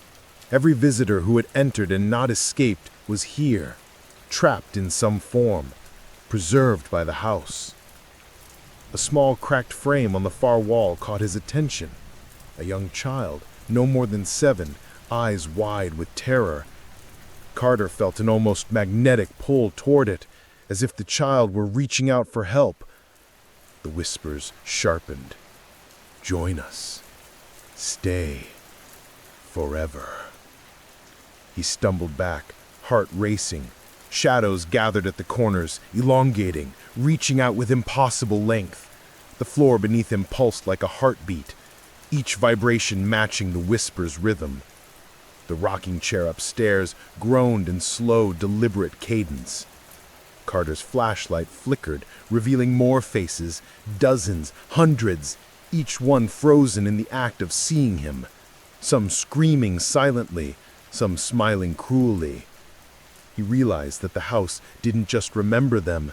every visitor who had entered and not escaped was here, trapped in some form, preserved by the house. A small cracked frame on the far wall caught his attention. A young child, no more than 7, eyes wide with terror. Carter felt an almost magnetic pull toward it, as if the child were reaching out for help. The whispers sharpened. Join us. Stay. Forever. He stumbled back, heart racing. Shadows gathered at the corners, elongating, reaching out with impossible length. The floor beneath him pulsed like a heartbeat, each vibration matching the whisper's rhythm. The rocking chair upstairs groaned in slow, deliberate cadence. Carter's flashlight flickered, revealing more faces, dozens, hundreds, each one frozen in the act of seeing him. Some screaming silently, some smiling cruelly. He realized that the house didn't just remember them,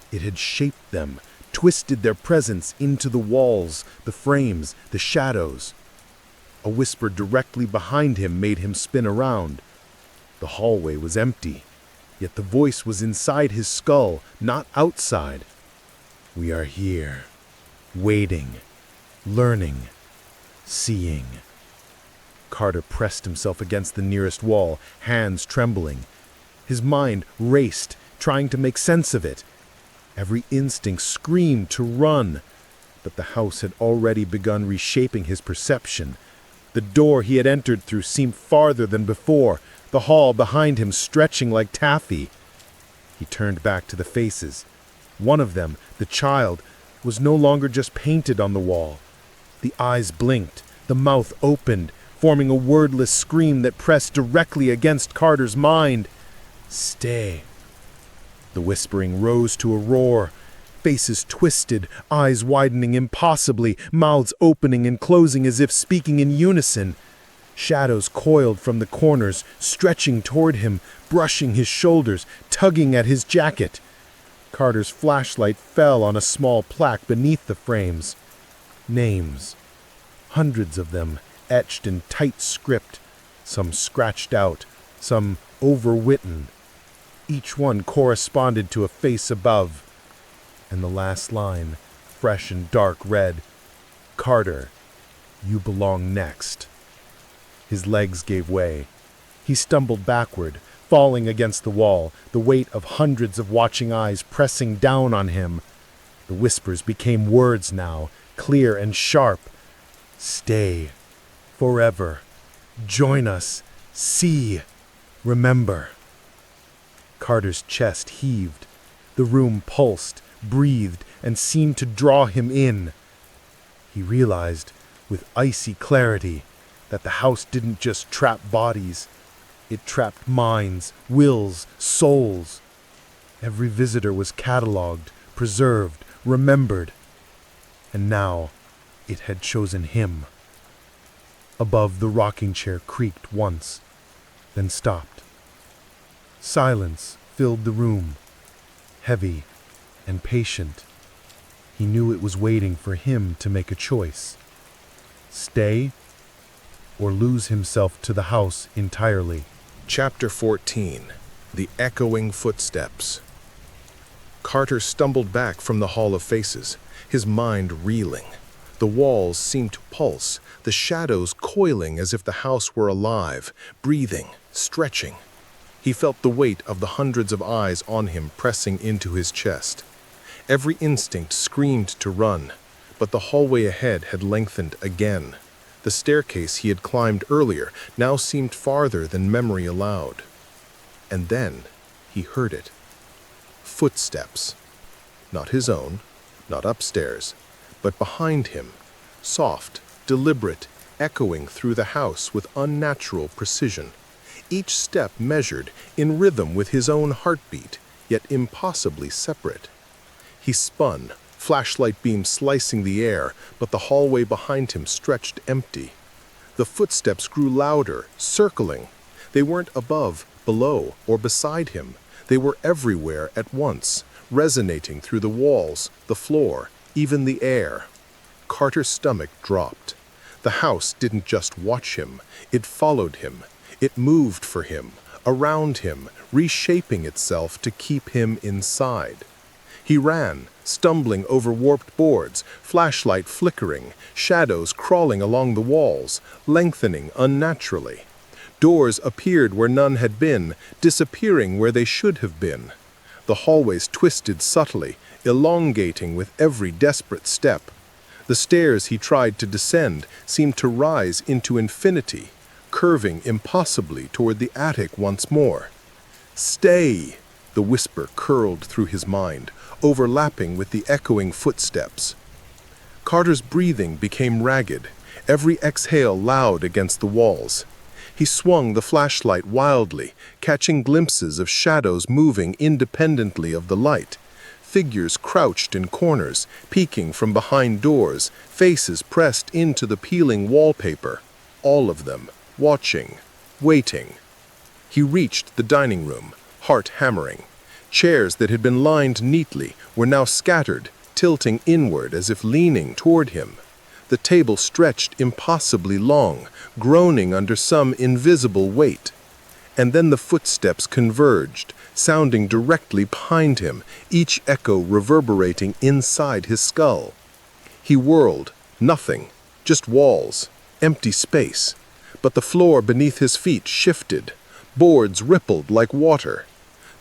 it had shaped them, twisted their presence into the walls, the frames, the shadows. A whisper directly behind him made him spin around. The hallway was empty, yet the voice was inside his skull, not outside. We are here, waiting, learning, seeing. Carter pressed himself against the nearest wall, hands trembling. His mind raced, trying to make sense of it. Every instinct screamed to run, but the house had already begun reshaping his perception. The door he had entered through seemed farther than before, the hall behind him stretching like taffy. He turned back to the faces. One of them, the child, was no longer just painted on the wall. The eyes blinked, the mouth opened, forming a wordless scream that pressed directly against Carter's mind. Stay. The whispering rose to a roar. Faces twisted, eyes widening impossibly, mouths opening and closing as if speaking in unison. Shadows coiled from the corners, stretching toward him, brushing his shoulders, tugging at his jacket. Carter's flashlight fell on a small plaque beneath the frames. Names. Hundreds of them, etched in tight script, some scratched out, some overwritten. Each one corresponded to a face above. And the last line, fresh and dark, read, "Carter, you belong next." His legs gave way. He stumbled backward, falling against the wall, the weight of hundreds of watching eyes pressing down on him. The whispers became words now, clear and sharp. "Stay. Forever. Join us. See. Remember." Carter's chest heaved. The room pulsed, breathed, and seemed to draw him in. He realized, with icy clarity, that the house didn't just trap bodies. It trapped minds, wills, souls. Every visitor was cataloged, preserved, remembered. And now it had chosen him. Above, the rocking chair creaked once, then stopped. Silence filled the room, heavy and patient. He knew it was waiting for him to make a choice. Stay or lose himself to the house entirely. Chapter 14. The Echoing Footsteps. Carter stumbled back from the Hall of Faces, his mind reeling. The walls seemed to pulse, the shadows coiling as if the house were alive, breathing, stretching. He felt the weight of the hundreds of eyes on him pressing into his chest. Every instinct screamed to run, but the hallway ahead had lengthened again. The staircase he had climbed earlier now seemed farther than memory allowed. And then he heard it. Footsteps. Not his own, not upstairs, but behind him, soft, deliberate, echoing through the house with unnatural precision. Each step measured, in rhythm with his own heartbeat, yet impossibly separate. He spun, flashlight beam slicing the air, but the hallway behind him stretched empty. The footsteps grew louder, circling. They weren't above, below, or beside him. They were everywhere at once, resonating through the walls, the floor, even the air. Carter's stomach dropped. The house didn't just watch him, it followed him. It moved for him, around him, reshaping itself to keep him inside. He ran, stumbling over warped boards, flashlight flickering, shadows crawling along the walls, lengthening unnaturally. Doors appeared where none had been, disappearing where they should have been. The hallways twisted subtly, elongating with every desperate step. The stairs he tried to descend seemed to rise into infinity, curving impossibly toward the attic once more. "Stay!" The whisper curled through his mind, overlapping with the echoing footsteps. Carter's breathing became ragged, every exhale loud against the walls. He swung the flashlight wildly, catching glimpses of shadows moving independently of the light. Figures crouched in corners, peeking from behind doors, faces pressed into the peeling wallpaper. All of them, watching, waiting. He reached the dining room, heart hammering. Chairs that had been lined neatly were now scattered, tilting inward as if leaning toward him. The table stretched impossibly long, groaning under some invisible weight. And then the footsteps converged, sounding directly behind him, each echo reverberating inside his skull. He whirled, nothing, just walls, empty space. But the floor beneath his feet shifted. Boards rippled like water.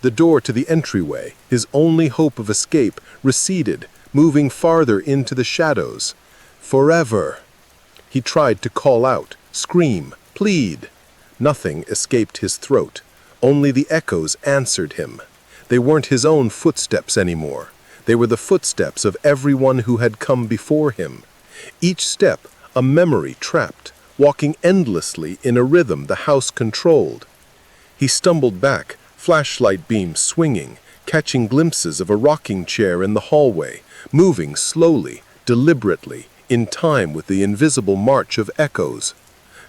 The door to the entryway, his only hope of escape, receded, moving farther into the shadows. Forever! He tried to call out, scream, plead. Nothing escaped his throat. Only the echoes answered him. They weren't his own footsteps anymore. They were the footsteps of everyone who had come before him. Each step, a memory trapped, walking endlessly in a rhythm the house controlled. He stumbled back, flashlight beam swinging, catching glimpses of a rocking chair in the hallway, moving slowly, deliberately, in time with the invisible march of echoes.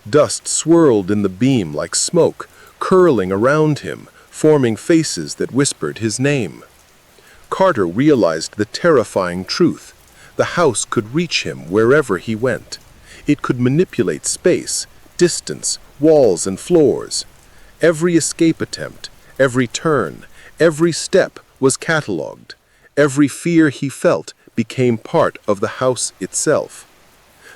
Dust swirled in the beam like smoke, curling around him, forming faces that whispered his name. Carter realized the terrifying truth. The house could reach him wherever he went. It could manipulate space, distance, walls, and floors. Every escape attempt, every turn, every step was catalogued. Every fear he felt became part of the house itself.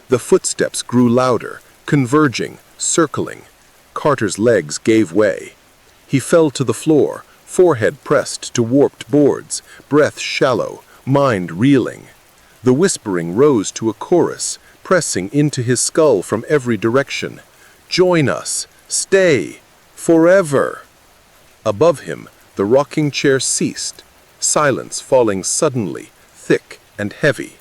The footsteps grew louder, converging, circling. Carter's legs gave way. He fell to the floor, forehead pressed to warped boards, breath shallow, mind reeling. The whispering rose to a chorus, pressing into his skull from every direction. Join us! Stay! Forever! Above him, the rocking chair ceased, silence falling suddenly, thick and heavy.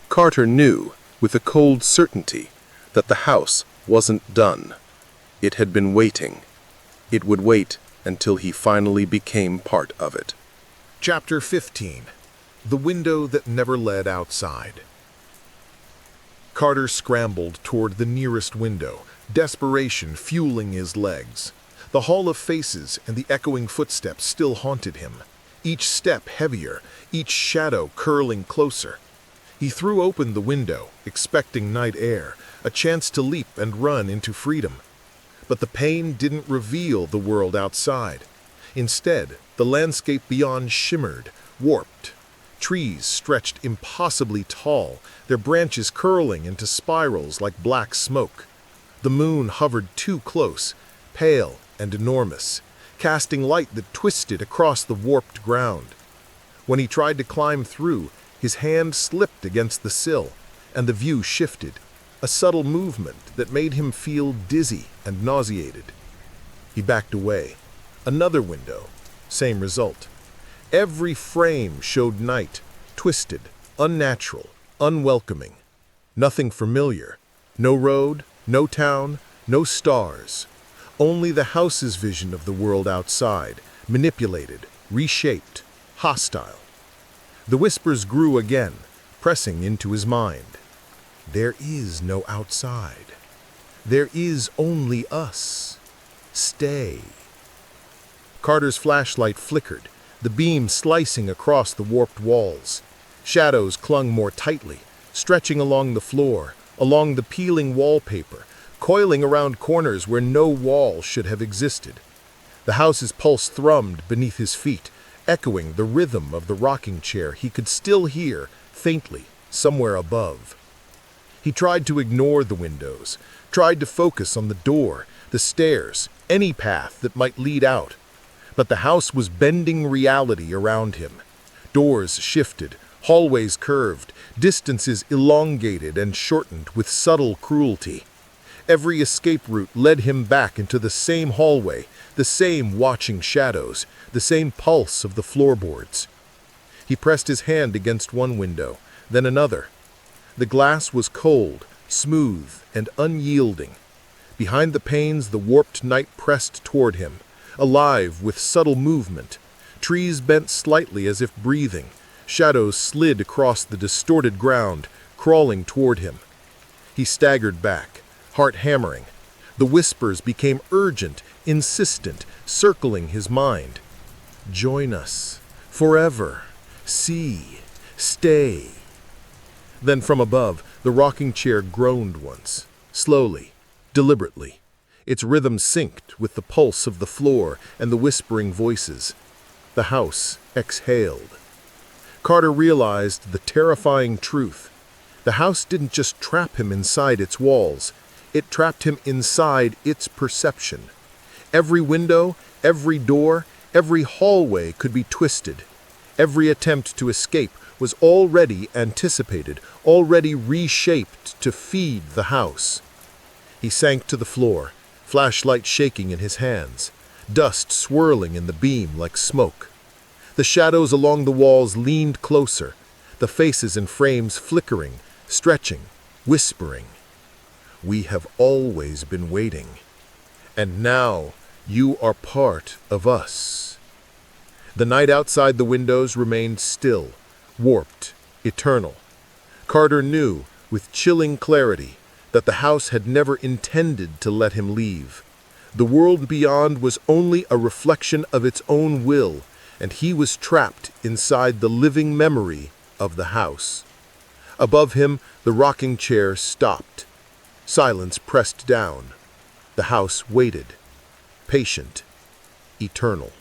Carter knew, with a cold certainty, that the house wasn't done. It had been waiting. It would wait until he finally became part of it. Chapter 15. The Window That Never Led Outside. Carter scrambled toward the nearest window, desperation fueling his legs. The hall of faces and the echoing footsteps still haunted him, each step heavier, each shadow curling closer. He threw open the window, expecting night air, a chance to leap and run into freedom. But the pain didn't reveal the world outside. Instead, the landscape beyond shimmered, warped. Trees stretched impossibly tall, their branches curling into spirals like black smoke. The moon hovered too close, pale and enormous, casting light that twisted across the warped ground. When he tried to climb through, his hand slipped against the sill, and the view shifted, a subtle movement that made him feel dizzy and nauseated. He backed away. Another window, same result. Every frame showed night, twisted, unnatural, unwelcoming. Nothing familiar. No road, no town, no stars. Only the house's vision of the world outside, manipulated, reshaped, hostile. The whispers grew again, pressing into his mind. There is no outside. There is only us. Stay. Carter's flashlight flickered, the beam slicing across the warped walls. Shadows clung more tightly, stretching along the floor, along the peeling wallpaper, coiling around corners where no wall should have existed. The house's pulse thrummed beneath his feet, echoing the rhythm of the rocking chair he could still hear, faintly, somewhere above. He tried to ignore the windows, tried to focus on the door, the stairs, any path that might lead out. But the house was bending reality around him. Doors shifted, hallways curved, distances elongated and shortened with subtle cruelty. Every escape route led him back into the same hallway, the same watching shadows, the same pulse of the floorboards. He pressed his hand against one window, then another. The glass was cold, smooth, and unyielding. Behind the panes, the warped night pressed toward him, alive with subtle movement. Trees bent slightly as if breathing. Shadows slid across the distorted ground, crawling toward him. He staggered back, heart hammering. The whispers became urgent, insistent, circling his mind. Join us. Forever. See. Stay. Then from above, the rocking chair groaned once, slowly, deliberately. Its rhythm synced with the pulse of the floor and the whispering voices. The house exhaled. Carter realized the terrifying truth. The house didn't just trap him inside its walls. It trapped him inside its perception. Every window, every door, every hallway could be twisted. Every attempt to escape was already anticipated, already reshaped to feed the house. He sank to the floor, flashlight shaking in his hands, dust swirling in the beam like smoke. The shadows along the walls leaned closer, the faces and frames flickering, stretching, whispering. We have always been waiting, and now you are part of us. The night outside the windows remained still, warped, eternal. Carter knew, with chilling clarity, that the house had never intended to let him leave. The world beyond was only a reflection of its own will, and he was trapped inside the living memory of the house. Above him, the rocking chair stopped. Silence pressed down. The house waited, patient, eternal.